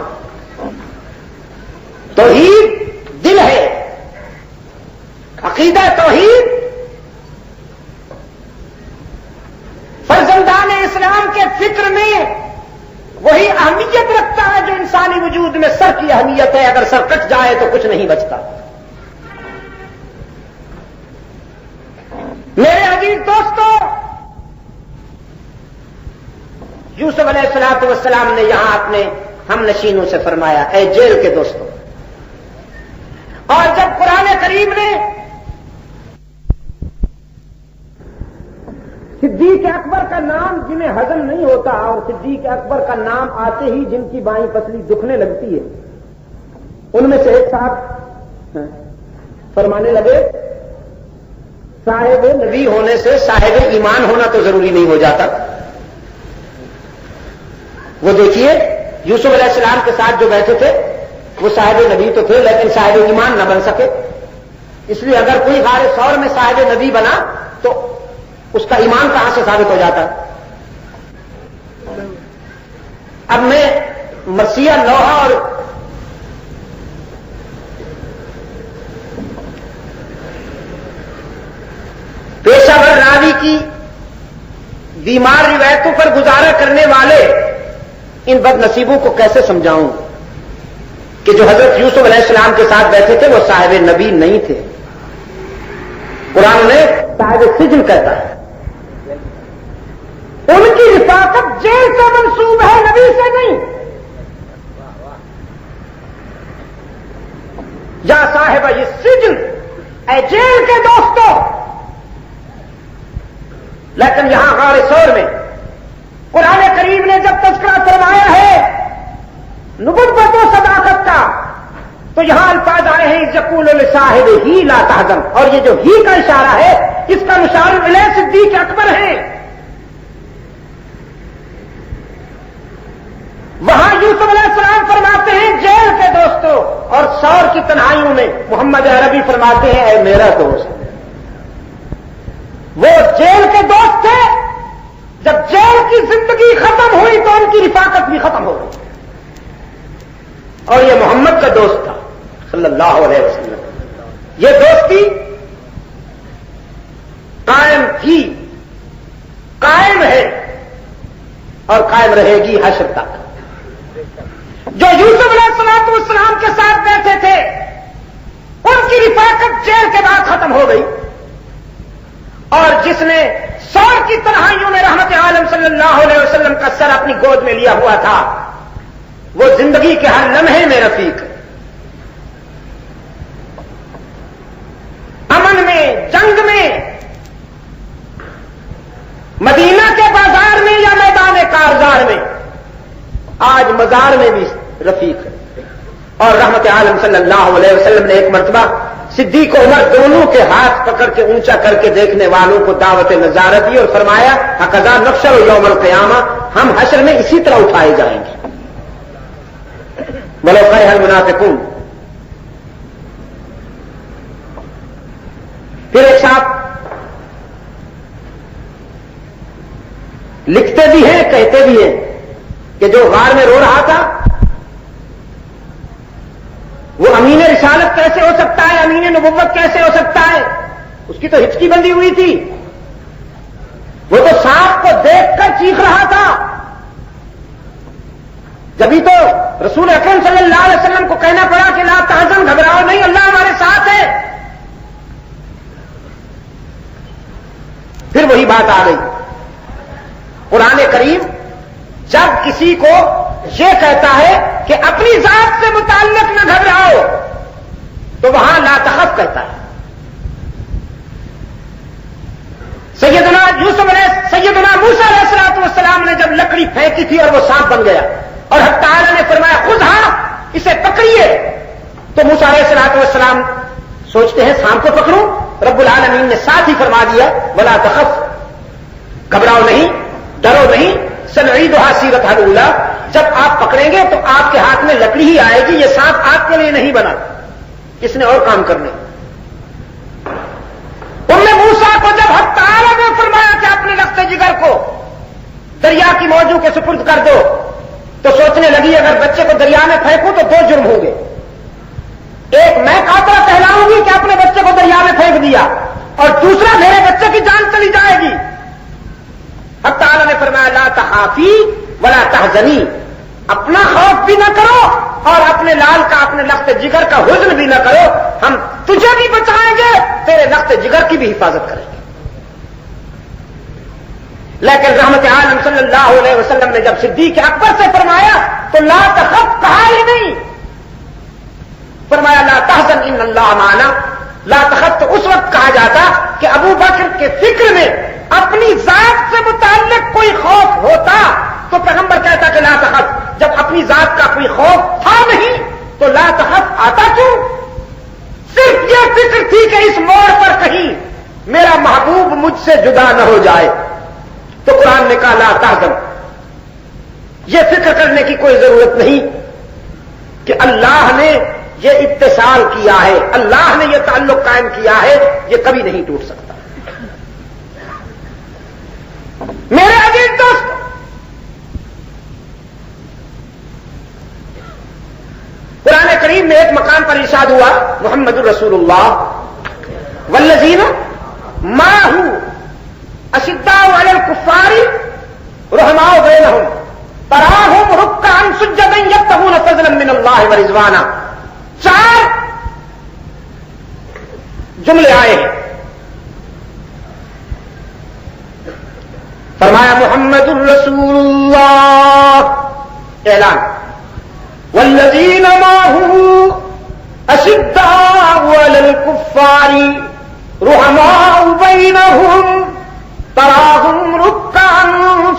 توحید دل ہے، عقیدہ توحید فرزندان اسلام کے فکر میں وہی اہمیت رکھتا ہے جو انسانی وجود میں سر کی اہمیت ہے۔ اگر سر کٹ جائے تو کچھ نہیں بچتا۔ میرے عزیز دوستو، یوسف علیہ الصلوۃ والسلام نے یہاں اپنے ہم نشینوں سے فرمایا، اے جیل کے دوستوں۔ اور جب قرآن کریم نے صدیق اکبر کا نام جنہیں ہضم نہیں ہوتا، اور صدیق اکبر کا نام آتے ہی جن کی بائیں پسلی دکھنے لگتی ہے، ان میں سے ایک صاحب فرمانے لگے، صاحب نبی ہونے سے صاحب ایمان ہونا تو ضروری نہیں ہو جاتا۔ وہ دیکھیے یوسف علیہ السلام کے ساتھ جو بیٹھے تھے وہ صاحب نبی تو تھے، لیکن صاحب ایمان نہ بن سکے۔ اس لیے اگر کوئی غار ثور میں صاحب نبی بنا تو اس کا ایمان کہاں سے ثابت ہو جاتا؟ اب میں مرثیہ لوحہ اور پیشہ ور راوی کی بیمار روایتوں پر گزارا کرنے والے ان بد نصیبوں کو کیسے سمجھاؤں کہ جو حضرت یوسف علیہ السلام کے ساتھ بیٹھے تھے وہ صاحب نبی نہیں تھے۔ قرآن نے صاحب سجن کہتا ہے۔ ان کی رفاقت جیل سے منسوب ہے، نبی سے نہیں۔ یا صاحب یہ سجن، اے جیل کے دوستوں۔ لیکن یہاں غار ثور میں قرآن کریم نے جب تذکرہ فرمایا ہے نبوت و صداقت کا، تو یہاں الفاظ آئے ہیں یقول لصاحب ہی لا تحزن، اور یہ جو ہی کا اشارہ ہے اس کا مشار الیہ صدیق اکبر ہے۔ وہاں یوسف علیہ السلام فرماتے ہیں جیل کے دوستوں، اور ثور کی تنہائیوں میں محمد عربی فرماتے ہیں اے میرا دوست۔ وہ جیل کے دوست تھے، جب جیل کی زندگی ختم ہوئی تو ان کی رفاقت بھی ختم ہو گئی، اور یہ محمد کا دوست تھا صلی اللہ علیہ وسلم۔ یہ دوستی قائم تھی، قائم ہے، اور قائم رہے گی حشر تک۔ جو یوسف علیہ السلام کے ساتھ بیٹھے تھے ان کی رفاقت جیل کے بعد ختم ہو گئی، اور جس نے ثور کی تنہائیوں میں رحمت عالم صلی اللہ علیہ وسلم کا سر اپنی گود میں لیا ہوا تھا، وہ زندگی کے ہر لمحے میں رفیق، امن میں، جنگ میں، مدینہ کے بازار میں یا میدان کارزار میں، آج مزار میں بھی رفیق ہے۔ اور رحمت عالم صلی اللہ علیہ وسلم نے ایک مرتبہ صدیق و عمر دونوں کے ہاتھ پکڑ کے اونچا کر کے دیکھنے والوں کو دعوت نظارت دی اور فرمایا ہکذا نحشر یوم القیامہ، ہم حشر میں اسی طرح اٹھائے جائیں گے۔ ولو کرہ المنافقون۔ پھر ایک صاحب لکھتے بھی ہیں کہتے بھی ہیں کہ جو غار میں رو رہا تھا وہ امین رسالت کیسے ہو سکتا ہے، امین نبوت کیسے ہو سکتا ہے؟ اس کی تو ہچکی بندی ہوئی تھی، وہ تو سانپ کو دیکھ کر چیخ رہا تھا۔ جبھی تو رسول اکرم صلی اللہ علیہ وسلم کو کہنا پڑا کہ لا تحزن، گھبراؤ نہیں، اللہ ہمارے ساتھ ہے۔ کسی کو یہ کہتا ہے کہ اپنی ذات سے متعلق نہ گھبراؤ تو وہاں لا تخف کہتا ہے. سیدنا موسیٰ علیہ الصلوۃ والسلام نے جب لکڑی پھینکی تھی اور وہ سانپ بن گیا اور حق تعالی نے فرمایا خذھا اسے پکڑیے, تو موسیٰ علیہ الصلوۃ والسلام سوچتے ہیں سانپ کو پکڑوں, رب العالمین نے ساتھ ہی فرما دیا ولا تخف, گھبراؤ نہیں, ڈرو نہیں, سنعیدھا سیرتھا الاولی, جب آپ پکڑیں گے تو آپ کے ہاتھ میں لکڑی ہی آئے گی, یہ سانپ آپ کے لیے نہیں بنا, اس نے اور کام کرنے. موسیٰ کو جب حق تعالی نے فرمایا کہ اپنے لخت جگر کو دریا کی موجوں کے سپرد کر دو, تو سوچنے لگی اگر بچے کو دریا میں پھینکوں تو 2 جرم ہوں گے, ایک میں قاتلہ کہلاؤں گی کہ اپنے بچے کو دریا میں پھینک دیا, اور دوسرا میرے بچے کی جان چلی جائے گی. حق تعالی نے فرمایا لا تخافی ولا تحزنی, اپنا خوف بھی نہ کرو اور اپنے لال کا, اپنے لخت جگر کا حزن بھی نہ کرو, ہم تجھے بھی بچائیں گے, تیرے لخت جگر کی بھی حفاظت کریں گے. لیکن رحمت عالم صلی اللہ علیہ وسلم نے جب صدیق اکبر سے فرمایا تو لا تخف کہا ہی نہیں, فرمایا لا تحزن ان اللہ معنا. لا تخف تو اس وقت کہا جاتا کہ ابو بکر کے فکر میں اپنی ذات سے متعلق کوئی خوف ہوتا تو پیغمبر کہتا کہ لا تخف, جب اپنی ذات کا کوئی خوف تھا نہیں تو لا تخف آتا کیوں؟ صرف یہ فکر تھی کہ اس موڑ پر کہیں میرا محبوب مجھ سے جدا نہ ہو جائے, تو قرآن نے کہا لا تحزن. یہ فکر کرنے کی کوئی ضرورت نہیں کہ اللہ نے یہ اتصال کیا ہے, اللہ نے یہ تعلق قائم کیا ہے, یہ کبھی نہیں ٹوٹ سکتا. میرے عزیز دوست, قرآن کریم میں ایک مقام پر ارشاد ہوا محمد الرسول اللہ والذین معہ اشداء علی الکفار رحماء بینہم تراہم رکعا سجدا یبتغون فضلا من اللہ ورضوانا. 4 جملے آئے ہیں. فرمایا محمد الرسول اللہ, اعلان والذین معہ اشداء علی الکفار رحماء بینہم تراہم رکعا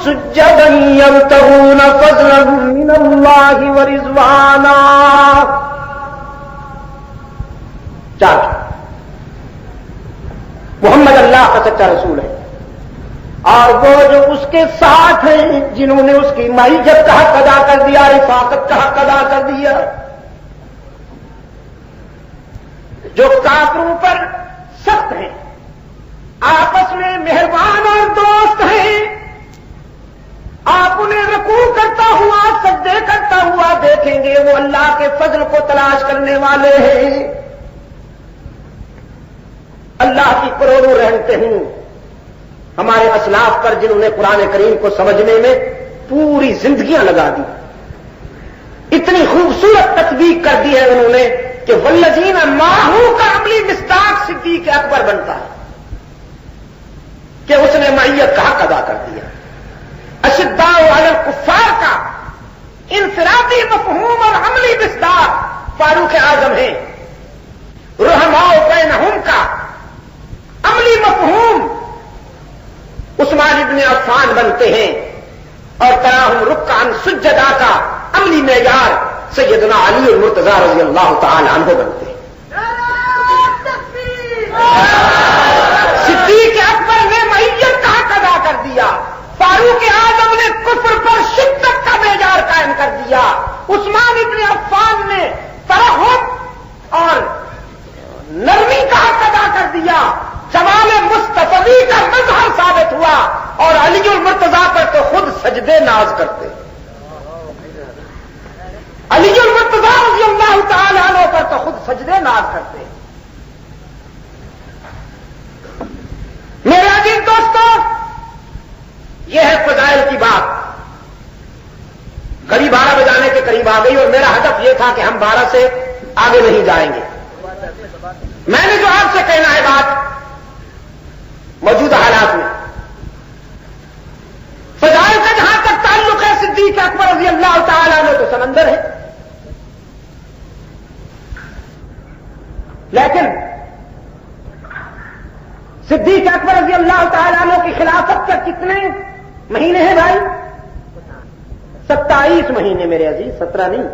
سجدا یبتغون فضلا من اللہ ورضوانا. 4 محمد اللہ کا سچا رسول ہے اور وہ جو اس کے ساتھ ہیں جنہوں نے اس کی معیت کا حق ادا کر دیا, رفاقت کا حق ادا کر دیا, جو کافروں پر سخت ہیں, آپس میں مہربان اور دوست ہیں. آپ انہیں رکوع کرتا ہوا, سجدے کرتا ہوا دیکھیں گے, وہ اللہ کے فضل کو تلاش کرنے والے ہیں. اللہ کی کروڑوں رحمتیں ہوں ہمارے اسلاف پر جنہوں نے قرآن کریم کو سمجھنے میں پوری زندگیاں لگا دی. اتنی خوبصورت تطبیق کر دی ہے انہوں نے کہ والذین معہ کا عملی مصداق صدیق اکبر بنتا ہے کہ اس نے معیت کا حق ادا کر دیا. اشداء علی الکفار کا انفرادی مفہوم اور عملی مصداق فاروق اعظم ہیں. رحماء بینہم کا عملی مفہوم عثمان ابن عفان بنتے ہیں, اور تراہم رکعا سجدا کا عملی معیار سیدنا علی المرتضی رضی اللہ تعالی عنہ بنتے ہیں. صدیق اکبر نے معیت کا حق ادا کر دیا, فاروق اعظم نے کفر پر شدت کا معیار قائم کر دیا, عثمان ابن عفان نے ترحم اور نرمی کا حق ادا کر دیا, جمال مصطفی کا مظہر ثابت ہوا, اور علی المرتضی پر تو خود سجدے ناز کرتے. علی المرتضی رضی اللہ تعالی عنہ پر تو خود سجدے ناز کرتے. میرے عزیز دوستوں, یہ ہے فضائل کی بات. قریب 12 بجانے کے قریب آ گئی, اور میرا ہدف یہ تھا کہ ہم 12 سے آگے نہیں جائیں گے. میں نے جو آپ سے کہنا ہے بات موجودہ حالات میں فضائل کا جہاں تک تعلق ہے صدیق اکبر رضی اللہ تعالیٰ عنہ تو سمندر ہے، لیکن صدیق اکبر رضی اللہ تعالیٰ عنہ کی خلافت کا کتنے مہینے ہیں بھائی؟ 27 مہینے میرے عزیز، 17 نہیں۔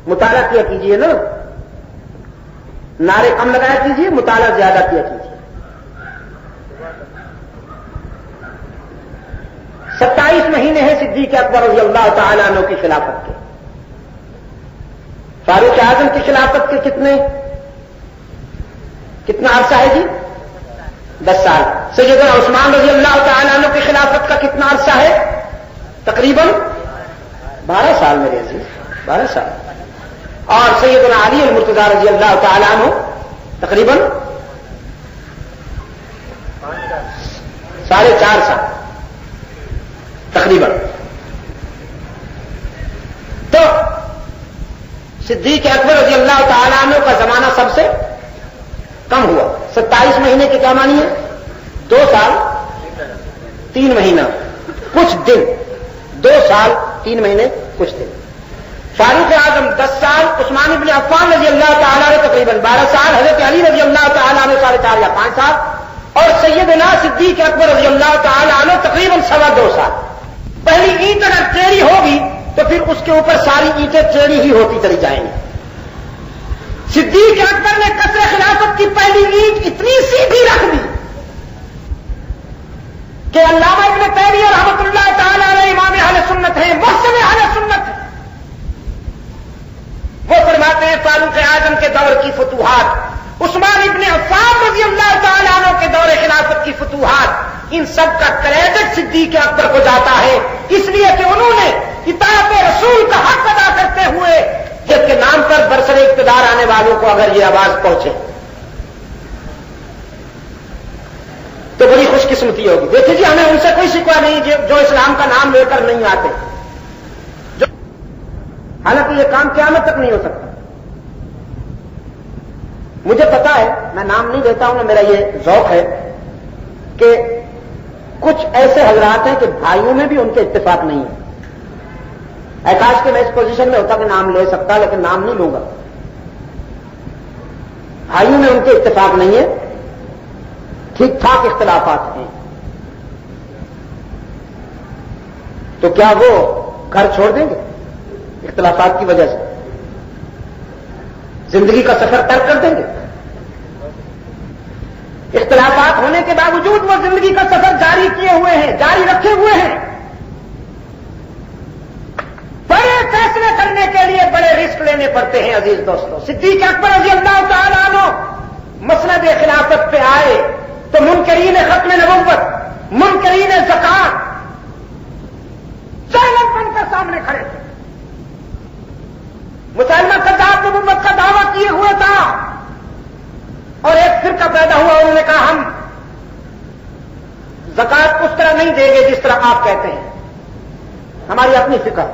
مطالعہ کیا کیجئے نا، نعرے کم لگایا کیجئے، مطالعہ زیادہ کیا کیجئے۔ 27 مہینے ہیں صدیق اکبر رضی اللہ تعالیٰ عنہ کی خلافت کے۔ فاروق اعظم کی خلافت کے کتنا عرصہ ہے جی؟ 10 سال۔ سیدنا عثمان رضی اللہ تعالیٰ عنہ کی خلافت کا کتنا عرصہ ہے؟ تقریباً 12 سال میرے عزیز، 12 سال۔ اور سیدنا علی المرتضیٰ رضی اللہ تعالیٰ عنہ تقریباً 4.5 سال تقریباً۔ تو صدیق اکبر رضی اللہ تعالیٰ عنہ کا زمانہ سب سے کم ہوا۔ 27 مہینے کے کیا معنی ہے؟ 2 سال 3 مہینہ کچھ دن، 2 سال 3 مہینے کچھ دن۔ فاروق اعظم 10 سال، عثمان ابن عفان رضی اللہ تعالیٰ عنہ تقریباً 12 سال، حضرت علی رضی اللہ تعالیٰ عنہ 4.5 یا 5 سال، اور سیدنا صدیق اکبر رضی اللہ تعالیٰ عنہ تقریباً 2.25 سال۔ پہلی اینٹ اگر ٹیڑھی ہوگی تو پھر اس کے اوپر ساری اینٹیں ٹیڑھی ہی ہوتی چلی جائیں گی۔ صدیق اکبر نے قصر خلافت کی پہلی اینٹ اتنی سیدھی رکھ دی کہ علامہ ابن تیمیہ رحمۃ اللہ تعالیٰ علیہ امام اہل سنت ہیں، محسن اہل سنت ہیں، وہ فرماتے ہیں فاروق اعظم کے دور کی فتوحات، عثمان ابن عفان رضی اللہ تعالیٰ عنہ کے دور خلافت کی فتوحات، ان سب کا کریڈٹ صدیق اکبر کو جاتا ہے، اس لیے کہ انہوں نے اطاعت رسول کا حق ادا کرتے ہوئے جس کے نام پر برسر اقتدار آنے والوں کو اگر یہ آواز پہنچے تو بڑی خوش قسمتی ہوگی۔ دیکھیے جی، ہمیں ان سے کوئی شکوہ نہیں جو اسلام کا نام لے کر نہیں آتے، حالانکہ یہ کام قیامت تک نہیں ہو سکتا۔ مجھے پتا ہے، میں نام نہیں دیتا ہوں، میرا یہ ذوق ہے کہ کچھ ایسے حضرات ہیں کہ بھائیوں میں بھی ان کے اتفاق نہیں ہے۔ کاش کہ میں اس پوزیشن میں ہوتا کہ نام لے سکتا، لیکن نام نہیں لوں گا۔ بھائیوں میں ان کے اتفاق نہیں ہے، ٹھیک ٹھاک اختلافات ہیں۔ تو کیا وہ گھر چھوڑ دیں گے اختلافات کی وجہ سے؟ زندگی کا سفر ترک کر دیں گے؟ اختلافات ہونے کے باوجود وہ زندگی کا سفر جاری کیے ہوئے ہیں، جاری رکھے ہوئے ہیں۔ بڑے فیصلے کرنے کے لیے بڑے رسک لینے پڑتے ہیں عزیز دوستوں۔ صدیق اکبر رضی اللہ تعالیٰ عنہ مسند خلافت پہ آئے تو منکرین ختم نبوت، منکرین زکات چیلنج بن کر سامنے کھڑے تھے۔ مسلمہ کذاب نبوت کا دعویٰ کیے ہوئے تھا، اور ایک فرقہ پیدا ہوا، انہوں نے کہا ہم زکات اس طرح نہیں دیں گے جس طرح آپ کہتے ہیں، ہماری اپنی فکر،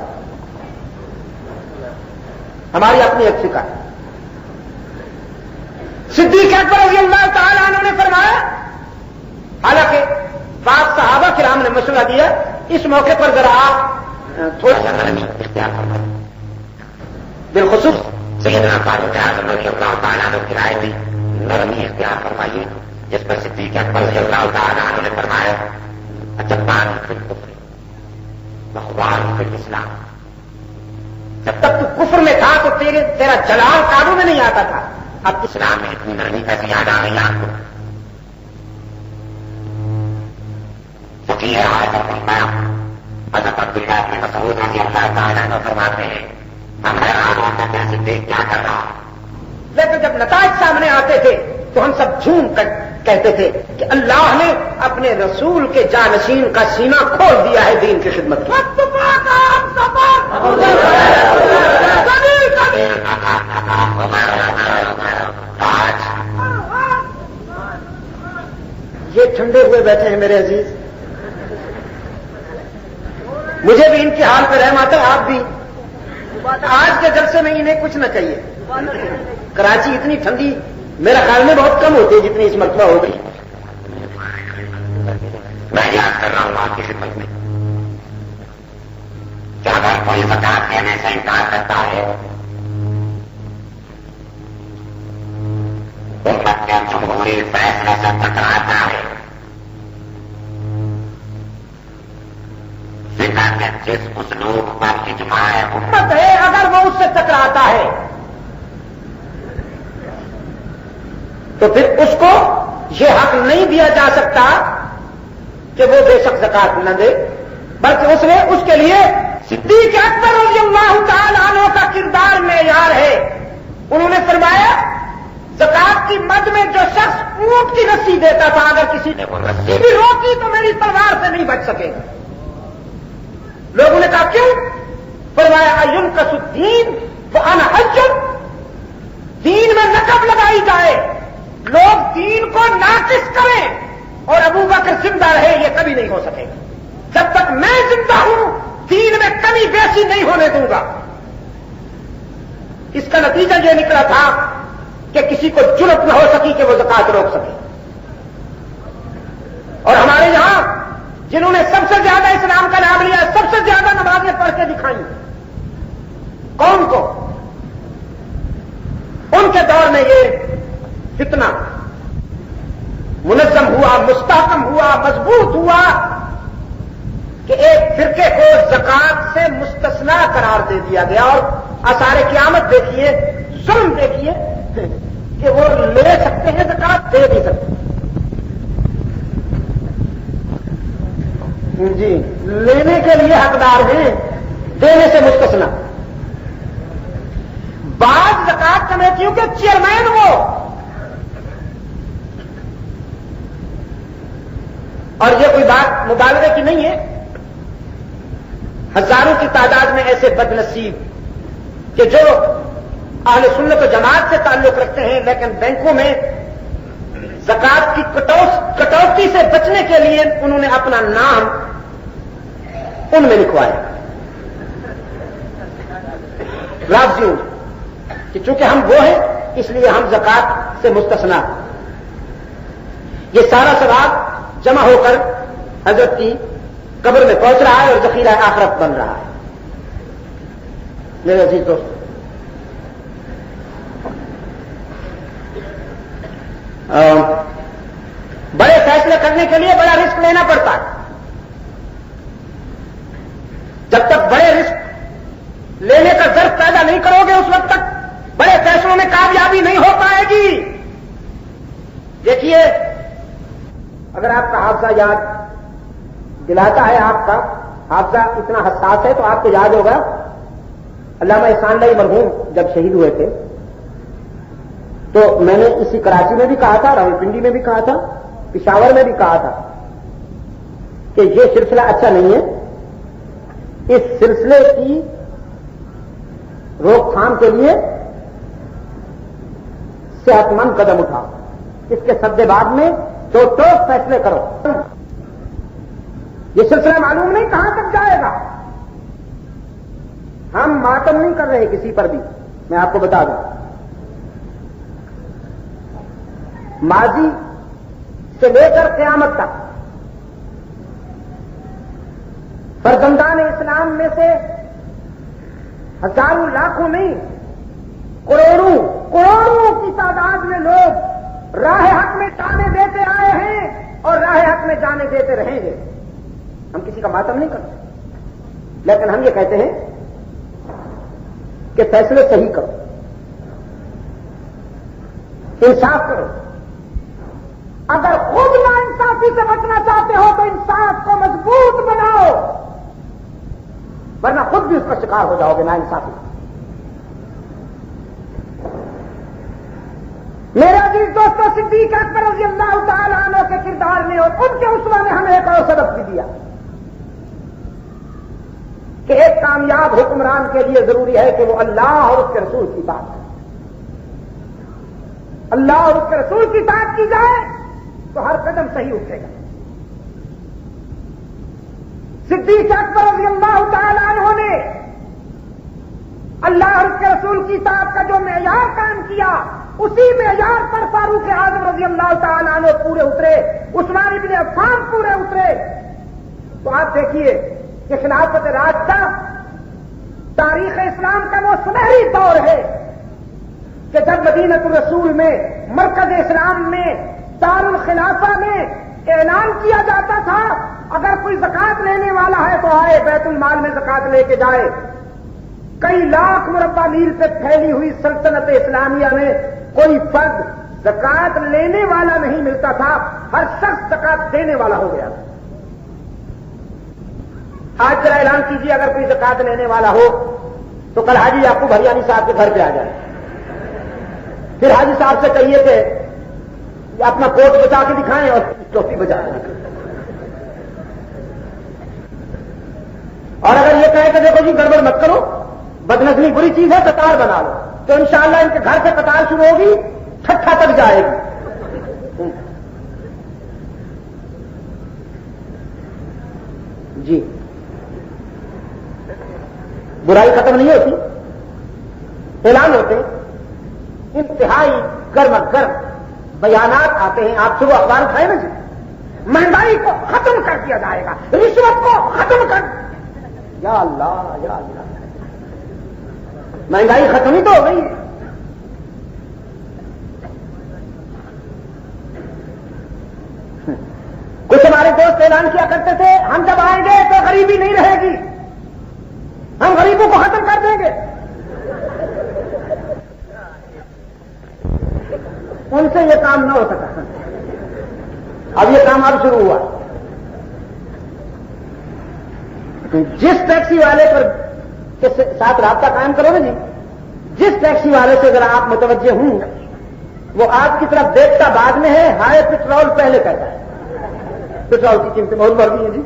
ہماری اپنی ایک فکر۔ صدیق اکبر رضی اللہ تعالیٰ عنہ نے فرمایا، حالانکہ بعض صحابہ کرام نے مشورہ دیا، اس موقع پر ذرا آپ تھوڑا سا نرمی اختیار فرمائیں، بالخصوص سیدنا فاروق اعظم رضی اللہ تعالیٰ عنہ کی رائے بھی نرمی اختیار فرمائیے، جس پر صدیق اکبر رضی اللہ تعالیٰ عنہ نے فرمایا اجبان فی الکفر واخوان فی الاسلام، جب تک تو کفر میں تھا تو تیرا جلال قابو میں نہیں آتا تھا، اب اسلام میں اتنی نرمی کیسے یاد آ گئی آپ کو؟ فقیر آیت اور فرمایا حضرت عبداللہ بن مسعود رضی اللہ تعالیٰ عنہ فرماتے ہیں ہم حیران ہوتے تھے صدیق کیا کر رہا، لیکن جب نتائج سامنے آتے تھے تو ہم سب جھوم کر کہتے تھے کہ اللہ نے اپنے رسول کے جانشین کا سینہ کھول دیا ہے دین کی خدمت کی۔ یہ ٹھنڈے ہوئے بیٹھے ہیں میرے عزیز، مجھے بھی ان کے حال پہ رحم آتا ہے، آپ بھی۔ آج کے جلسے میں انہیں کچھ نہ چاہیے، کراچی اتنی ٹھنڈی میرا خیال میں بہت کم ہوتی ہے جتنی اس مرتبہ ہو گئی۔ میں یاد کر رہا ہوں آپ کی خدمت میں کہ اگر کوئی زکات دینے سے انکار کرتا ہے امت کے جمہوری فیصلے سے ٹکراتا ہے، فقہ کے جس اسلوب پر اجماع امت ہے اگر وہ اس سے ٹکراتا ہے تو پھر اس کو یہ حق نہیں دیا جا سکتا کہ وہ بے شک زکات نہ دے، بلکہ اس کے لیے صدیق اکبر رضی اللہ تعالی عنہ کا کردار معیار ہے۔ انہوں نے فرمایا زکات کی مد میں جو شخص اونٹ کی رسی دیتا تھا اگر کسی نے وہ رسی بھی روکی تو میری تلوار سے نہیں بچ سکے گا۔ لوگوں نے کہا کیوں؟ فرمایا ينقص الدین وانا حج، دین میں نقب لگائی جائے، لوگ دین کو ناقص کریں اور ابو بکر زندہ رہے، یہ کبھی نہیں ہو سکے گا۔ جب تک میں زندہ ہوں دین میں کمی بیشی نہیں ہونے دوں گا۔ اس کا نتیجہ یہ نکلا تھا کہ کسی کو جرأت نہ ہو سکی کہ وہ زکات روک سکے۔ اور ہمارے یہاں جنہوں نے سب سے زیادہ اسلام کا نام لیا، سب سے زیادہ نمازیں پڑھ کے دکھائیں، کون کو؟ ان کے دور میں یہ فتنہ منظم ہوا، مستحکم ہوا، مضبوط ہوا کہ ایک فرقے کو زکات سے مستثنا قرار دے دیا گیا، اور آثار قیامت دیکھیے، ظلم دیکھیے کہ وہ لے سکتے ہیں زکات، دے نہیں سکتے۔ جی لینے کے لیے حقدار ہیں، دینے سے مستثنا۔ بعض زکات کمیٹیوں کے چیئرمین وہ، اور یہ کوئی بات مبالغے کی نہیں ہے، ہزاروں کی تعداد میں ایسے بد نصیب کہ جو اہل سنت و جماعت سے تعلق رکھتے ہیں لیکن بینکوں میں زکات کی کٹوتی سے بچنے کے لیے انہوں نے اپنا نام ان میں لکھوایا، لفظیوں کہ چونکہ ہم وہ ہیں اس لیے ہم زکات سے مستثنا۔ یہ سارا ثواب جمع ہو کر حضرت کی قبر میں پہنچ رہا ہے اور ذخیرہ آخرت بن رہا ہے۔ میرے عزیز دوست، بڑے فیصلے کرنے کے لیے بڑا رسک لینا پڑتا ہے۔ جب تک بڑے رسک لینے کا ضرور پیدا نہیں کرو گے اس وقت تک بڑے فیصلوں میں کامیابی نہیں ہو پائے گی۔ دیکھیے، اگر آپ کا حافظہ یاد دلاتا ہے، آپ کا حافظہ اتنا حساس ہے تو آپ کو یاد ہوگا علامہ احسان اللہ مرحوم جب شہید ہوئے تھے تو میں نے اسی کراچی میں بھی کہا تھا، راولپنڈی میں بھی کہا تھا، پشاور میں بھی کہا تھا کہ یہ سلسلہ اچھا نہیں ہے، اس سلسلے کی روک تھام کے لیے صحت مند قدم اٹھاؤ، اس کے سدباب میں تو ٹھوس فیصلے کرو۔ یہ سلسلہ معلوم نہیں کہاں تک جائے گا۔ ہم ماتم نہیں کر رہے کسی پر بھی، میں آپ کو بتا دوں، ماضی سے لے کر قیامت تک فرزندان اسلام میں سے ہزاروں لاکھوں نہیں کروڑوں کی تعداد میں لوگ راہ حق میں جانے دیتے آئے ہیں اور راہ حق میں جانے دیتے رہیں گے۔ ہم کسی کا ماتم نہیں کرتے، لیکن ہم یہ کہتے ہیں کہ فیصلے صحیح کرو، انصاف کرو۔ اگر خود نا انصافی سے بچنا چاہتے ہو تو انصاف کو مضبوط بناؤ، ورنہ خود بھی اس کا شکار ہو جاؤ گے نا انصافی۔ میرے عزیز دوستوں، صدیق اکبر رضی اللہ تعالی عنہ کے کردار نے اور ان کے اسوہ نے ہمیں ایک اور سبق بھی دیا کہ ایک کامیاب حکمران کے لیے ضروری ہے کہ وہ اللہ اور اس کے رسول کی بات کرے۔ اللہ اور اس کے رسول کی بات کی جائے تو ہر قدم صحیح اٹھے گا۔ صدیق اکبر رضی اللہ تعالی عنہ نے اللہ اور اس کے رسول کی اطاعت کا جو معیار قائم کیا، اسی معیار پر فاروق اعظم رضی اللہ تعالی عنہ پورے اترے، عثمان بن عفان پورے اترے۔ تو آپ دیکھیے کہ خلافت راشدہ تاریخ اسلام کا وہ سنہری دور ہے کہ جب مدینہ الرسول میں مرکز اسلام میں دارالخلافہ میں اعلان کیا جاتا تھا اگر کوئی زکات لینے والا ہے تو آئے بیت المال میں زکات لے کے جائے. کئی لاکھ مربع میل پہ پھیلی ہوئی سلطنت اسلامیہ میں کوئی فرد زکات لینے والا نہیں ملتا تھا, ہر شخص زکات دینے والا ہو گیا. آج ذرا اعلان کیجیے اگر کوئی زکات لینے والا ہو تو کل حاجی یعقوب ہریانی صاحب کے گھر پہ آ جائے. پھر حاجی صاحب سے کہیے کہ اپنا کوٹ بچا کے دکھائیں اور ٹوپی بچا کے دکھائیں. اور اگر یہ کہے کہ دیکھو جی گڑبڑ مت کرو, بدنظمی بری چیز ہے, قطار بنا لو, تو انشاءاللہ ان کے گھر سے قطار شروع ہوگی, ٹھٹھا تک جائے گی. جی برائی ختم نہیں ہوتی, اعلان ہوتے, انتہائی گرم گرم بیانات آتے ہیں. آپ صبح اخبار اٹھائے نا جی, مہنگائی کو ختم کر دیا جائے گا, رشوت کو ختم کر, یا اللہ یا اللہ, مہنگائی ختم ہی تو ہو گئی. کچھ ہمارے دوست اعلان کیا کرتے تھے ہم جب آئیں گے تو غریبی نہیں رہے گی, ہم غریبوں کو ختم کر دیں گے. ان سے یہ کام نہ ہو سکا. اب یہ کام اب شروع ہوا. جس ٹیکسی والے پر کے ساتھ رابطہ قائم کرو نا جی, جس ٹیکسی والے سے اگر آپ متوجہ ہوں وہ آپ کی طرف دیکھتا بعد میں ہے, ہائے پیٹرول پہلے کہتا ہے. پیٹرول کی قیمتیں بہت بڑھ گئی ہیں جی.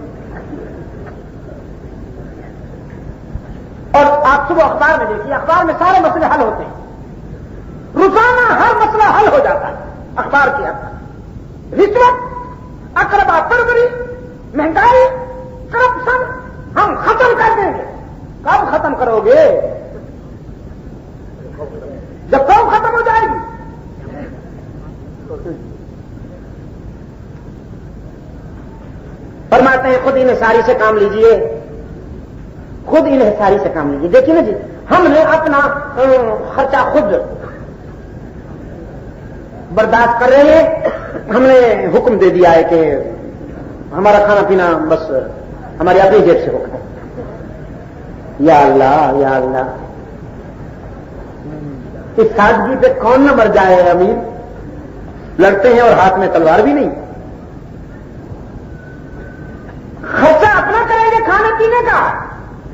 اور آپ صبح اخبار میں دیکھیے, اخبار میں سارے مسئلے حل ہوتے ہیں. روزانہ ہر مسئلہ حل ہو جاتا ہے اخبار کے اندر. رشوت, اقربا پروری, مہنگائی, کرپشن ہم ختم کر دیں گے. کب ختم کرو گے؟ جب قوم ختم ہو جائے گی. فرماتے ہیں خود انحصاری سے کام لیجئے, خود انحصاری سے کام لیجئے. دیکھیے نا جی, ہم نے اپنا خرچہ خود برداشت کر رہے ہیں. ہم نے حکم دے دیا ہے کہ ہمارا کھانا پینا بس ہماری اپنی جیب سے ہوگا. یا اللہ یا اللہ, اس سادگی پہ کون نہ مر جائے امیر. لڑتے ہیں اور ہاتھ میں تلوار بھی نہیں. خرچہ اپنا کریں گے کھانے پینے کا,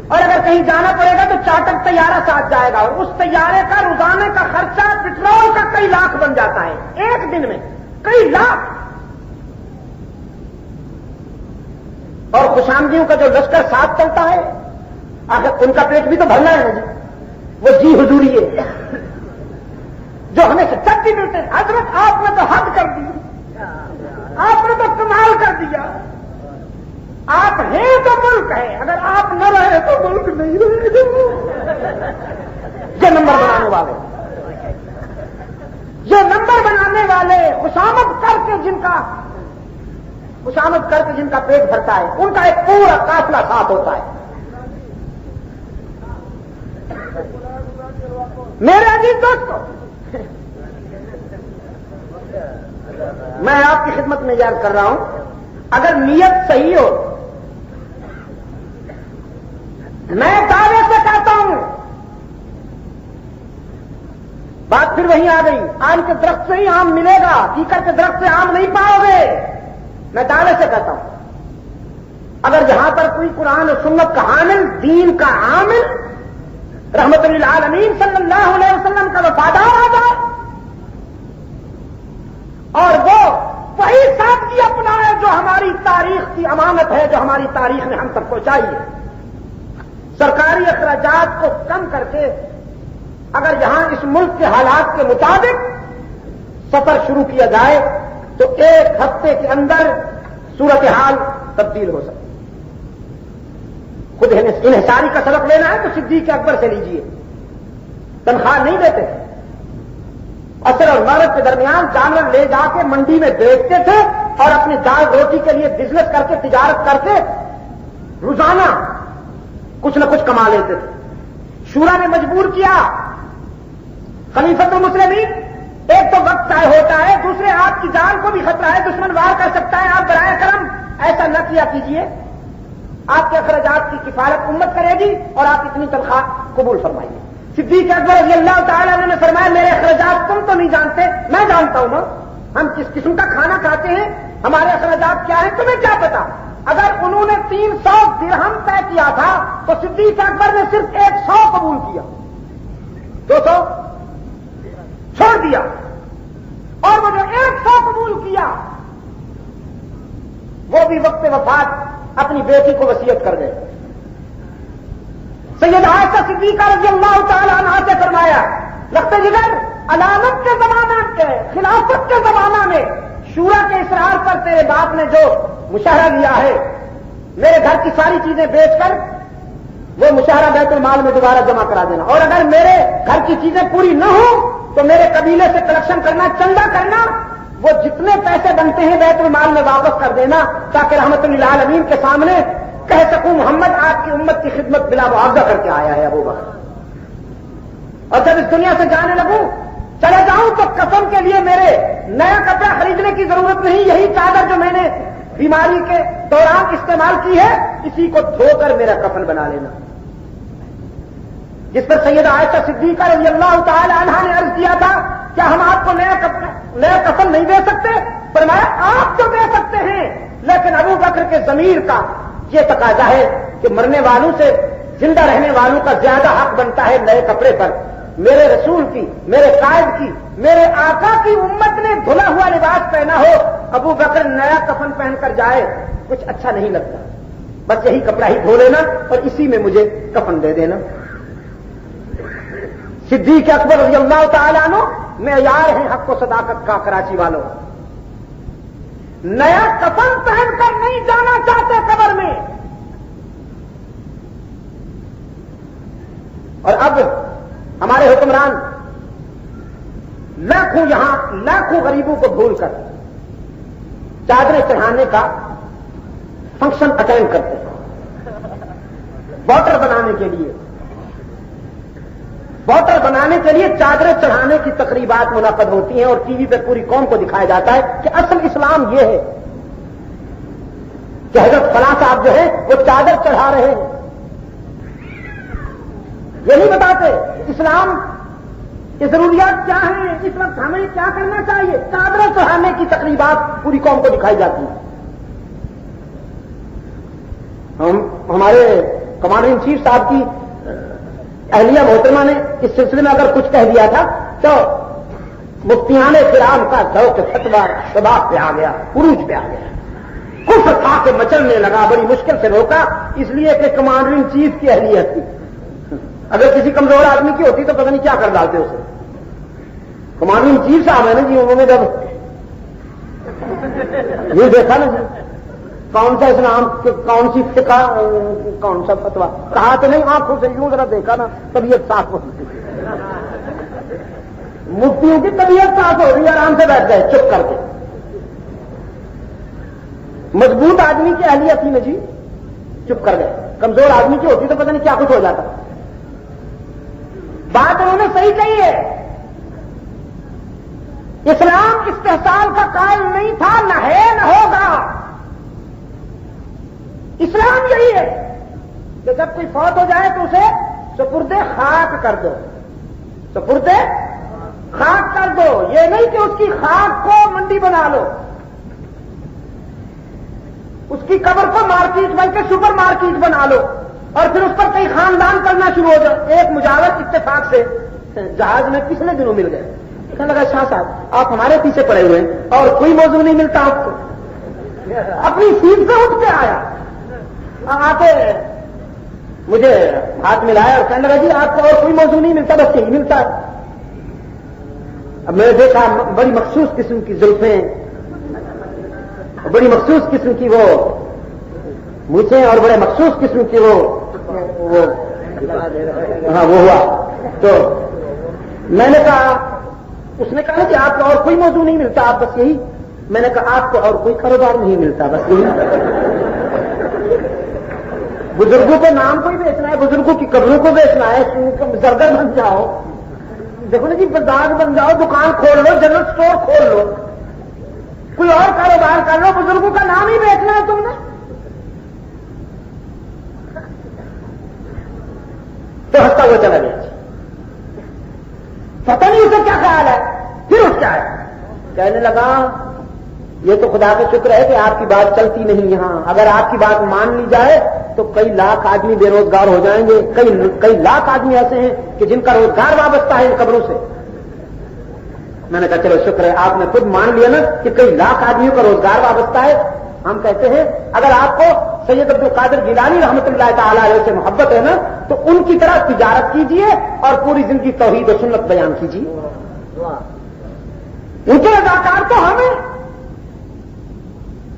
اور اگر کہیں جانا پڑے گا تو چارٹر طیارہ ساتھ جائے گا, اور اس طیارے کا روزانے کا خرچہ پٹرول کا کئی لاکھ بن جاتا ہے. ایک دن میں کئی لاکھ. اور خوشامدیوں کا جو لشکر ساتھ چلتا ہے, آخر ان کا پیٹ بھی تو بھرنا ہے نا جی. وہ جی حضوری ہے جو ہمیں جب بھی ملتے ہیں, حضرت آپ نے تو حد کر دی, آپ نے تو کمال کر دیا. آپ ہیں تو ملک ہے, اگر آپ نہ رہے تو ملک نہیں رہے گا. یہ نمبر بنانے والے, یہ نمبر بنانے والے خوشامد کر کے جن کا پیٹ بھرتا ہے, ان کا ایک پورا قافلہ ساتھ ہوتا ہے. میرے عزیز دوستو, میں آپ کی خدمت میں یاد کر رہا ہوں, اگر نیت صحیح ہو, میں دعوے سے کہتا ہوں, بات پھر وہیں آ گئی, آم کے درخت سے ہی آم ملے گا, کیکر کے درخت سے آم نہیں پاؤ گے. میں دعوے سے کہتا ہوں, اگر جہاں پر کوئی قرآن و سنت کا حامل, دین کا عامل, رحمت للعالمین صلی اللہ علیہ وسلم کا وفادار آ جائے, اور وہ وہی سادگی اپنائے جو ہماری تاریخ کی امانت ہے, جو ہماری تاریخ نے ہم تک پہنچائی ہے. سرکاری اخراجات کو کم کر کے اگر یہاں اس ملک کے حالات کے مطابق سفر شروع کیا جائے تو ایک ہفتے کے اندر صورتحال تبدیل ہو سکتی. خود انحصاری کا سبق لینا ہے تو صدیق اکبر سے لیجیے, تنخواہ نہیں دیتے, اثر اور مغرب کے درمیان جانور لے جا کے منڈی میں بیچتے تھے اور اپنی دال روٹی کے لیے بزنس کر کے تجارت کر کے روزانہ کچھ نہ کچھ کما لیتے تھے. شورا نے مجبور کیا، خلیفۃ المسلمین، ایک تو وقت طے ہوتا ہے، دوسرے آپ کی جان کو بھی خطرہ ہے، دشمن وار کر سکتا ہے، آپ برائے کرم ایسا نہ کیا کیجیے، آپ کے اخراجات کی کفالت امت کرے گی اور آپ اتنی تنخواہ قبول فرمائیے۔ صدیق اکبر رضی اللہ تعالیٰ عنہ نے فرمایا میرے اخراجات تم تو نہیں جانتے، میں جانتا ہوں نا، ہم کس قسم کا کھانا کھاتے ہیں، ہمارے اخراجات کیا ہیں، تمہیں کیا پتا۔ اگر انہوں نے 300 درہم طے کیا تھا تو صدیق اکبر نے صرف 100 قبول کیا، 200 چھوڑ دیا، اور وہ جو 100 قبول کیا وہ بھی وقت وفات اپنی بیٹی کو وصیت کر گئے۔ سید عائشہ صدیقہ رضی اللہ تعالی عنہا سے فرمایا لخت جگر علامت کے زمانہ کے خلافت کے زمانہ میں شورا کے اصرار پر تیرے باپ نے جو مشاہرہ لیا ہے، میرے گھر کی ساری چیزیں بیچ کر وہ مشاہرہ بیت المال میں دوبارہ جمع کرا دینا، اور اگر میرے گھر کی چیزیں پوری نہ ہوں تو میرے قبیلے سے کلیکشن کرنا، چندہ کرنا، وہ جتنے پیسے بنتے ہیں بیت المال میں واپس کر دینا، تاکہ رحمت للعالمین کے سامنے کہہ سکوں محمد آپ کی امت کی خدمت بلا معاوضہ کر کے آیا ہے ابو بکر۔ اور جب اس دنیا سے جانے لگوں چلے جاؤں تو کفن کے لیے میرے نیا کپڑا خریدنے کی ضرورت نہیں، یہی چادر جو میں نے بیماری کے دوران استعمال کی ہے اسی کو دھو کر میرا کفن بنا لینا۔ جس پر سید عائشہ صدیقہ رضی اللہ تعالی عنہا نے عرض کیا تھا کیا ہم آپ کو نیا کفن نہیں دے سکتے؟ فرمایا آپ تو دے سکتے ہیں، لیکن ابو بکر کے ضمیر کا یہ تقاضا ہے کہ مرنے والوں سے زندہ رہنے والوں کا زیادہ حق بنتا ہے نئے کپڑے پر۔ میرے رسول کی، میرے قائد کی، میرے آقا کی امت نے دھلا ہوا لباس پہنا ہو، ابو بکر نیا کفن پہن کر جائے کچھ اچھا نہیں لگتا، بس یہی کپڑا ہی دھو لینا اور اسی میں مجھے کفن دے دینا۔ صدیق اکبر رضی اللہ تعالیٰ عنہ معیار ہیں حق و صداقت کا کراچی والوں، نیا کفن پہن کر نہیں جانا چاہتے قبر میں۔ اور اب ہمارے حکمران لاکھوں غریبوں کو بھول کر چادریں چڑھانے کا فنکشن اٹینڈ کرتے ہیں، واٹر بنانے کے لیے چادریں چڑھانے کی تقریبات منعقد ہوتی ہیں اور ٹی وی پہ پوری قوم کو دکھایا جاتا ہے کہ اصل اسلام یہ ہے کہ حضرت فلاں صاحب جو ہے وہ چادر چڑھا رہے ہیں، یہ نہیں بتاتے اسلام کی ضروریات کیا ہیں، اس وقت ہمیں کیا کرنا چاہیے۔ چادریں چڑھانے کی تقریبات پوری قوم کو دکھائی جاتی ہیں۔ ہمارے کمانڈر ان چیف صاحب کی اہلیہ محترمہ نے اس سلسلے میں اگر کچھ کہہ دیا تھا تو مفتیان کرام کا ذوق فتویٰ شباب پہ آ گیا، عروج پہ آ گیا، کفر کھا کے مچلنے لگا، بڑی مشکل سے روکا، اس لیے کہ کمانڈر ان چیف کی اہلیت تھی، اگر کسی کمزور آدمی کی ہوتی تو پتہ نہیں کیا کر ڈالتے اسے۔ کمانڈر ان چیف صاحب ہے نا جی، انہوں نے جب یہ دیکھا نا جی کون سا اسلام کون سی فقہ کون سا فتویٰ کہا تو نہیں، آنکھوں سے یوں ذرا دیکھا نا طبیعت صاف ہو گئی، مفتیوں کی طبیعت صاف ہو رہی ہے، آرام سے بیٹھ گئے چپ کر کے۔ مضبوط آدمی کی اہلیت تھی نا جی، چپ کر گئے، کمزور آدمی کی ہوتی تو پتہ نہیں کیا کچھ ہو جاتا۔ بات انہوں نے صحیح کہی ہے، اسلام استحصال کا قائل نہیں تھا، نہ ہے نہ ہوگا۔ اسلام یہی ہے کہ جب کوئی فوت ہو جائے تو اسے سپرد خاک کر دو، سپرد خاک کر دو، یہ نہیں کہ اس کی خاک کو منڈی بنا لو، اس کی قبر کو مارکیٹ بلکہ سپر مارکیٹ بنا لو اور پھر اس پر کئی خاندان کرنا شروع ہو جائے۔ ایک مجاور اتفاق سے جہاز میں پچھلے دنوں مل گئے، کہنے لگا شاہ صاحب آپ ہمارے پیچھے پڑے ہوئے ہیں اور کوئی موضوع نہیں ملتا آپ کو، اپنی سیٹ سے اٹھ کے آیا، آتے مجھے ہاتھ ملایا اور کہنے لگا جی آپ کو اور کوئی موضوع نہیں ملتا، بس یہی ملتا ہے۔ اب میں نے دیکھا بڑی مخصوص قسم کی زلفیں، بڑی مخصوص قسم کی وہ مونچھیں اور بڑے مخصوص قسم کی وہ ہوا، تو میں نے کہا، اس نے کہا کہ آپ کو اور کوئی موضوع نہیں ملتا، آپ بس یہی، میں نے کہا آپ کو اور کوئی کاروبار نہیں ملتا، بس یہی۔ بزرگوں کے نام کو ہی بیچنا ہے, بزرگوں کی قبروں کو بیچنا ہے, زردر بن جاؤ, دیکھو نا جی بازار بن جاؤ, دکان کھول لو, جنرل اسٹور کھول لو, کوئی اور کاروبار کر لو, بزرگوں کا نام ہی بیچنا ہے تم نے. تو ہنستا ہوا چلا گیا. پتہ نہیں اسے کیا خیال ہے. پھر اس کیا ہے کہنے لگا یہ تو خدا کا شکر ہے کہ آپ کی بات چلتی نہیں یہاں, اگر آپ کی بات مان لی جائے تو کئی لاکھ آدمی بے روزگار ہو جائیں گے, کئی لاکھ آدمی ایسے ہیں کہ جن کا روزگار وابستہ ہے ان قبروں سے. میں نے کہا چلو شکر ہے آپ نے خود مان لیا نا کہ کئی لاکھ آدمیوں کا روزگار وابستہ ہے. ہم کہتے ہیں اگر آپ کو سید عبد القادر جیلانی رحمۃ اللہ تعالی علیہ سے محبت ہے نا تو ان کی طرح تجارت کیجیے اور پوری زندگی توحید و سنت بیان کیجیے. ان کے اداکار تو ہمیں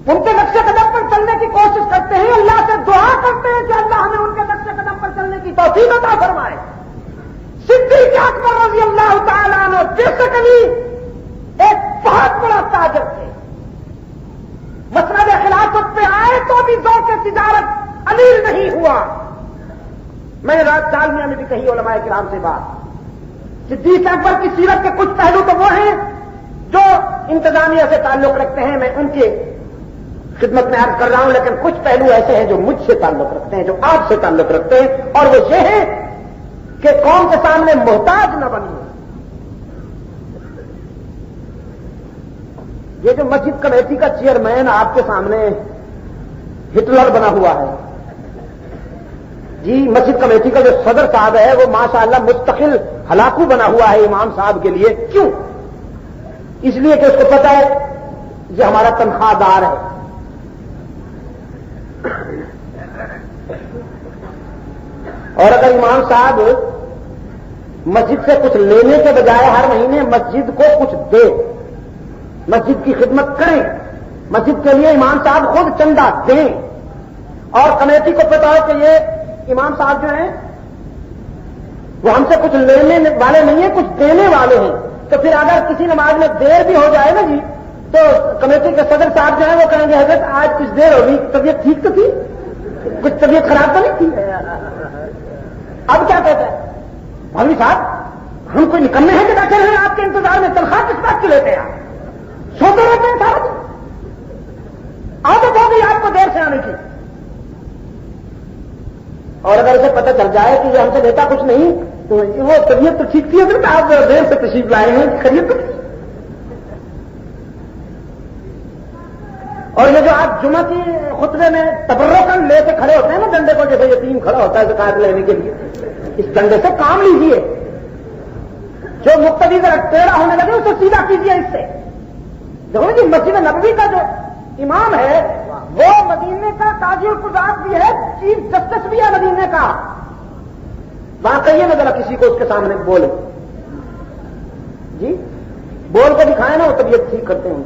ان کے نقش قدم پر چلنے کی کوشش کرتے ہیں, اللہ سے دعا کرتے ہیں کہ اللہ ہمیں ان کے نقش قدم پر چلنے کی توفیق عطا فرمائے. صدیق اکبر رضی اللہ تعالیٰ عنہ بیسیکلی ایک بہت بڑا تاجر تھے. مسند خلافت پہ آئے تو بھی ذوق تجارت علیل نہیں ہوا. میں نے رات جالمیہ میں بھی کہی علماء کرام سے بات. صدیق اکبر کی سیرت کے کچھ پہلو تو وہ ہیں جو انتظامیہ سے تعلق رکھتے ہیں, میں ان کی خدمت میں عرض کر رہا ہوں, لیکن کچھ پہلو ایسے ہیں جو مجھ سے تعلق رکھتے ہیں, جو آپ سے تعلق رکھتے ہیں, اور وہ یہ ہے کہ قوم کے سامنے محتاج نہ بنیے. یہ جو مسجد کمیٹی کا چیئرمین آپ کے سامنے ہٹلر بنا ہوا ہے جی, مسجد کمیٹی کا جو صدر صاحب ہے وہ ماشاءاللہ مستقل ہلاکو بنا ہوا ہے امام صاحب کے لیے. کیوں؟ اس لیے کہ اس کو پتا ہے یہ ہمارا تنخواہ دار ہے. اور اگر امام صاحب مسجد سے کچھ لینے کے بجائے ہر مہینے مسجد کو کچھ دے, مسجد کی خدمت کریں, مسجد کے لیے امام صاحب خود چندہ دیں, اور کمیٹی کو پتا ہو کہ یہ امام صاحب جو ہیں وہ ہم سے کچھ لینے والے نہیں ہیں, کچھ دینے والے ہیں, تو پھر اگر کسی نماز میں دیر بھی ہو جائے نا جی تو کمیٹی کے صدر صاحب جو ہیں وہ کہیں گے حضرت آج کچھ دیر ہوگی, طبیعت ٹھیک تو تھی, کچھ طبیعت خراب تو نہیں تھی. اب کیا کہتے ہیں مولوی صاحب ہم کوئی نکمے ہیں کہ بیٹھے رہے آپ کے انتظار میں, تنخواہ کس بات کی لیتے ہیں, سوتے رہتے ہیں سارا دن, عادت ہو گئی آپ کو دیر سے آنے کی. اور اگر اسے پتہ چل جائے کہ یہ ہم سے لیتا کچھ نہیں تو وہ طبیعت تو ٹھیک تھی, اگر آپ دیر سے تشریف لائے ہیں خرید تو. اور یہ جو آپ جمعہ کی خطبے میں تبرکن لے کے کھڑے ہوتے ہیں نا ڈنڈے کو, جیسے یتیم کھڑا ہوتا ہے زکات لینے کے لیے, اس ڈنڈے سے کام لیجیے. جو مقتدی ذرا ٹیڑھا ہونے لگے اسے سیدھا کیجیے اس سے. دیکھو جی مسجد نبوی کا جو امام ہے وہ مدینے کا قاضی القضات بھی ہے, چیف جسٹس بھی ہے مدینے کا. وہاں کہیے نا ذرا کسی کو اس کے سامنے بولے جی, بول کے دکھائے نا وہ طبیعت ٹھیک کرتے ہیں.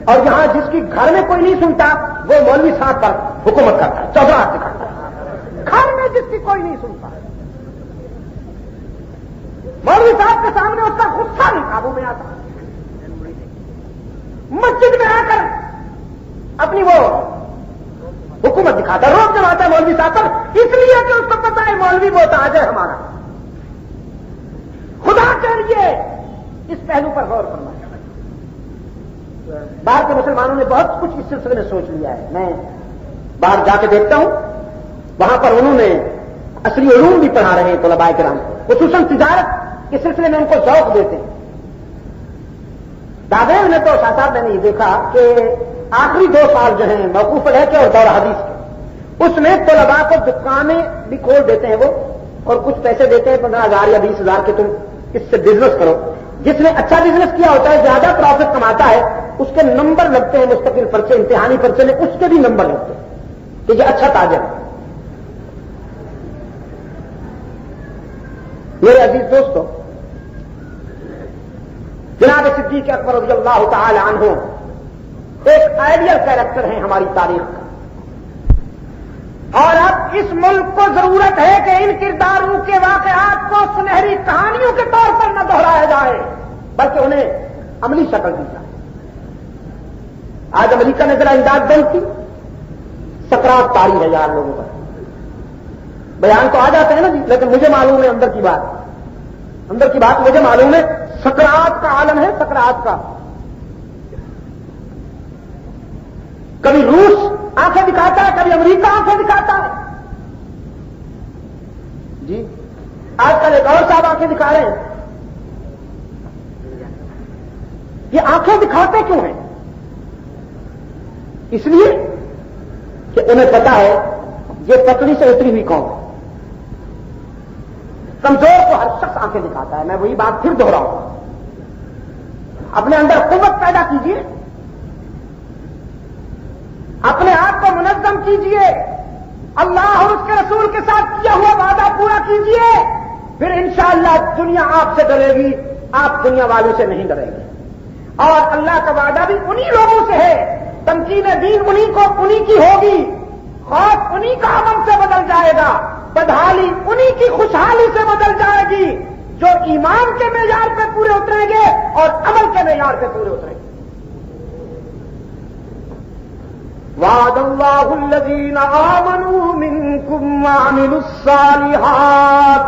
اور یہاں جس کی گھر میں کوئی نہیں سنتا وہ مولوی صاحب پر حکومت کرتا ہے, چودراہٹ دکھاتا ہے. گھر میں جس کی کوئی نہیں سنتا مولوی صاحب کے سامنے اس کا غصہ نہیں قابو میں آتا, مسجد میں آ کر اپنی وہ حکومت دکھاتا ہے, روک جماتا ہے مولوی صاحب پر, اس لیے کہ اس کو پتا ہے مولوی محتاج ہے ہمارا. خدا کے لیے اس پہلو پر غور کرنا. باہر کے مسلمانوں نے بہت کچھ اس سلسلے میں سوچ لیا ہے. میں باہر جا کے دیکھتا ہوں, وہاں پر انہوں نے اصلی علوم بھی پڑھا رہے ہیں طلباء کرام, خصوصاً تجارت کے سلسلے میں ان کو ذوق دیتے ہیں. دادے نے تو صاحب میں نے یہ دیکھا کہ آخری 2 سال جو ہیں موقوف رہ کے اور دور حدیث کے, اس میں طلباء کو دکانیں بھی کھول دیتے ہیں وہ, اور کچھ پیسے دیتے ہیں 15,000 یا 20,000 کے تم اس سے بزنس کرو. جس نے اچھا بزنس کیا ہوتا ہے, زیادہ پروفٹ کماتا ہے, اس کے نمبر لگتے ہیں مستقل پرچے, امتحانی پرچے میں اس کے بھی نمبر لگتے ہیں کہ یہ اچھا تاجر ہے. میرے عزیز دوستو, جناب صدیق اکبر رضی اللہ تعالی عنہ ایک آئیڈیل کیریکٹر ہیں ہماری تاریخ کا, اور اب اس ملک کو ضرورت ہے کہ ان کرداروں کے واقعات کو سنہری کہانیوں کے طور پر نہ دہرایا جائے بلکہ انہیں عملی شکل دی جائے. آج امریکہ نے ذرا امداد بند کی, سکرات طاری ہے یار لوگوں کا. بیان تو آ جاتے ہیں نا جی، لیکن مجھے معلوم ہے اندر کی بات مجھے معلوم ہے. سکرات کا عالم ہے، سکرات کا. کبھی روس آنکھیں دکھاتا ہے، کبھی امریکہ آنکھیں دکھاتا ہے. جی آج کل ایک اور صاحب آنکھیں دکھا رہے ہیں. یہ آنکھیں دکھاتے کیوں ہیں؟ اس لیے کہ انہیں پتا ہے یہ پتلی سے اتری ہوئی قوم ہے. کمزور کو ہر شخص آنکھیں دکھاتا ہے. میں وہی بات پھر دوہراؤں. اپنے اندر قوت پیدا کیجیے، اپنے آپ کو منظم کیجیے، اللہ اور اس کے رسول کے ساتھ کیا ہوا وعدہ پورا کیجیے، پھر انشاءاللہ دنیا آپ سے ڈرے گی، آپ دنیا والوں سے نہیں ڈریں گے. اور اللہ کا وعدہ بھی انہی لوگوں سے ہے. تمکین دین انہی کی ہوگی، خوف انہی کا امن سے بدل جائے گا، بدحالی انہی کی خوشحالی سے بدل جائے گی جو ایمان کے معیار پہ پورے اتریں گے اور عمل کے معیار پہ پورے اتریں گے. وعد اللہ الذین آمنوا منکم وعملوا الصالحات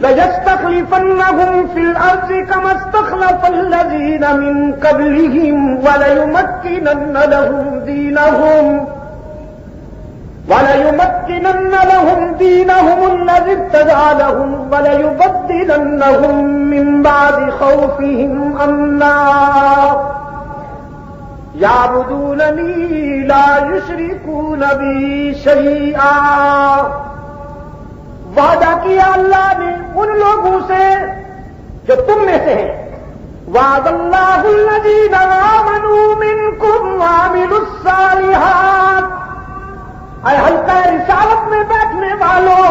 لَيَسْتَخْلِفَنَّهُمْ فِي الْأَرْضِ كَمَا اسْتَخْلَفَ الَّذِينَ مِنْ قَبْلِهِمْ وَلَيُمَكِّنَنَّ لَهُمْ دِينَهُمْ الَّذِي ارْتَضَىٰ لَهُمْ وَلَيُبَدِّلَنَّهُمْ مِنْ بَعْدِ خَوْفِهِمْ أَمْنًا يَعْبُدُونَنِي لَا يُشْرِكُونَ بِي شَيْئًا. وعدہ کیا اللہ نے ان لوگوں سے جو تم میں سے ہیں. وعد اللہ الذین آمنوا منکم وعملوا الصالحات. اے حلقہ رسالت میں بیٹھنے والوں،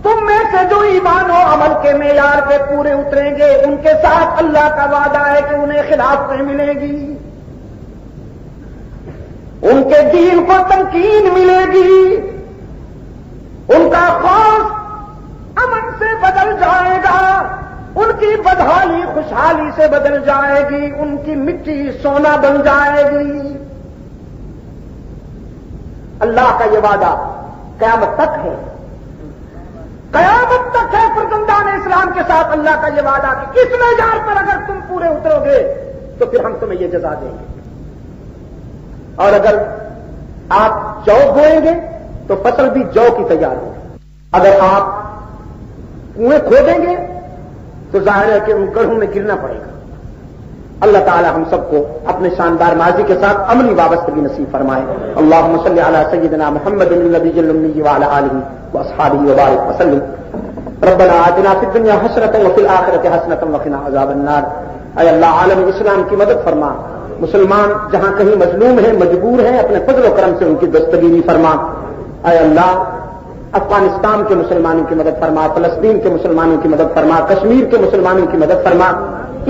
تم میں سے جو ایمان و عمل کے معیار پہ پورے اتریں گے ان کے ساتھ اللہ کا وعدہ ہے کہ انہیں خلافت ملے گی، ان کے دین کو تمکین ملے گی، ان کا خوف امن سے بدل جائے گا، ان کی بدحالی خوشحالی سے بدل جائے گی، ان کی مٹی سونا بن جائے گی. اللہ کا یہ وعدہ قیامت تک ہے، قیامت تک ہے. فرزندان اسلام کے ساتھ اللہ کا یہ وعدہ کہ اس معیار پر اگر تم پورے اترو گے تو پھر ہم تمہیں یہ جزا دیں گے. اور اگر آپ جو بوئیں گے تو فصل بھی جو کی تیار ہوگی. اگر آپ کنویں کھودیں گے تو ظاہر ہے کہ ان گڑھوں میں گرنا پڑے گا. اللہ تعالی ہم سب کو اپنے شاندار ماضی کے ساتھ عملی وابستگی نصیب فرمائے. اللہم صلی علی سیدنا محمد النبی الامی وعلی آلہ واصحابہ وبارک وسلم. ربنا آتنا فی الدنیا حسنۃ وفی الآخرۃ حسنۃ وقنا عذاب النار. اے اللہ عالم اسلام کی مدد فرما. مسلمان جہاں کہیں مظلوم ہیں، مجبور ہیں، اپنے فضل و کرم سے ان کی دستگیری فرما. اے اللہ افغانستان کے مسلمانوں کی مدد فرما، فلسطین کے مسلمانوں کی مدد فرما، کشمیر کے مسلمانوں کی مدد فرما،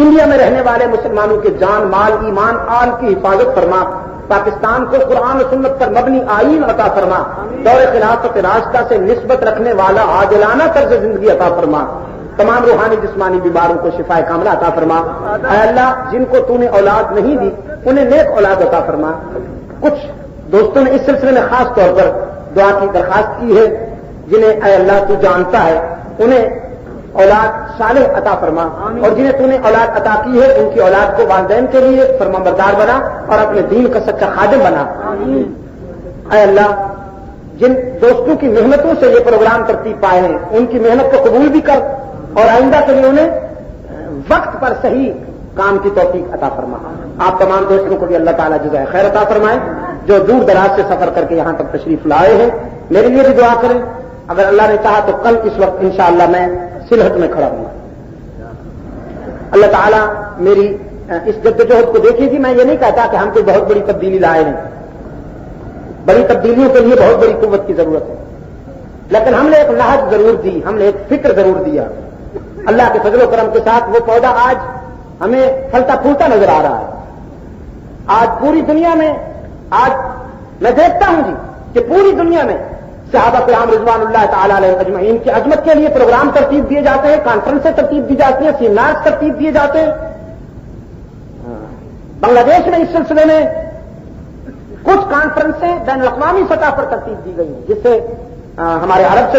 انڈیا میں رہنے والے مسلمانوں کے جان مال ایمان آل کی حفاظت فرما. پاکستان کو قرآن و سنت پر مبنی آئین عطا فرما. دور خلافت راشدہ سے نسبت رکھنے والا عادلانہ طرز زندگی عطا فرما. تمام روحانی جسمانی بیماروں کو شفا کاملہ عطا فرما. اے اللہ جن کو تو نے اولاد نہیں دی انہیں نیک اولاد عطا فرما. کچھ دوستوں نے اس سلسلے میں خاص طور پر دعا کی درخواست کی ہے، جنہیں اے اللہ تو جانتا ہے انہیں اولاد صالح عطا فرما، اور جنہیں تو نے اولاد عطا کی ہے ان کی اولاد کو والدین کے لیے فرمانبردار بنا اور اپنے دین کا سچا خادم بنا. اے اللہ جن دوستوں کی محنتوں سے یہ پروگرام ترتیب پائے ہیں ان کی محنت کو قبول بھی کر اور آئندہ کے لیے انہیں وقت پر صحیح کام کی توفیق عطا فرما. آپ تمام دوستوں کو بھی اللہ تعالیٰ جزائے خیر عطا فرمائے جو دور دراز سے سفر کر کے یہاں تک تشریف لائے ہیں. میرے لیے بھی دعا کریں. اگر اللہ نے چاہا تو کل اس وقت انشاءاللہ میں سلہٹ میں کھڑا ہوں. اللہ تعالیٰ میری اس جدوجہد کو دیکھیے گی. میں یہ نہیں کہتا کہ ہم کوئی بہت بڑی تبدیلی لائے ہیں. بڑی تبدیلیوں کے لیے بہت بڑی قوت کی ضرورت ہے، لیکن ہم نے ایک نہج ضرور دی، ہم نے ایک فکر ضرور دیا. اللہ کے فضل و کرم کے ساتھ وہ پودا آج ہمیں پھلتا پھولتا نظر آ رہا ہے. آج پوری دنیا میں آج میں دیکھتا ہوں جی کہ پوری دنیا میں صحابہ کرام رضوان اللہ تعالی علیہ اجمعین کی عظمت کے لیے پروگرام ترتیب دیے جاتے ہیں، کانفرنسیں ترتیب دی جاتی ہیں، سیمینار ترتیب دیے جاتے ہیں. بنگلہ دیش میں اس سلسلے میں کچھ کانفرنسیں بین الاقوامی سطح پر ترتیب دی گئی ہیں، جس سے ہمارے عرب سے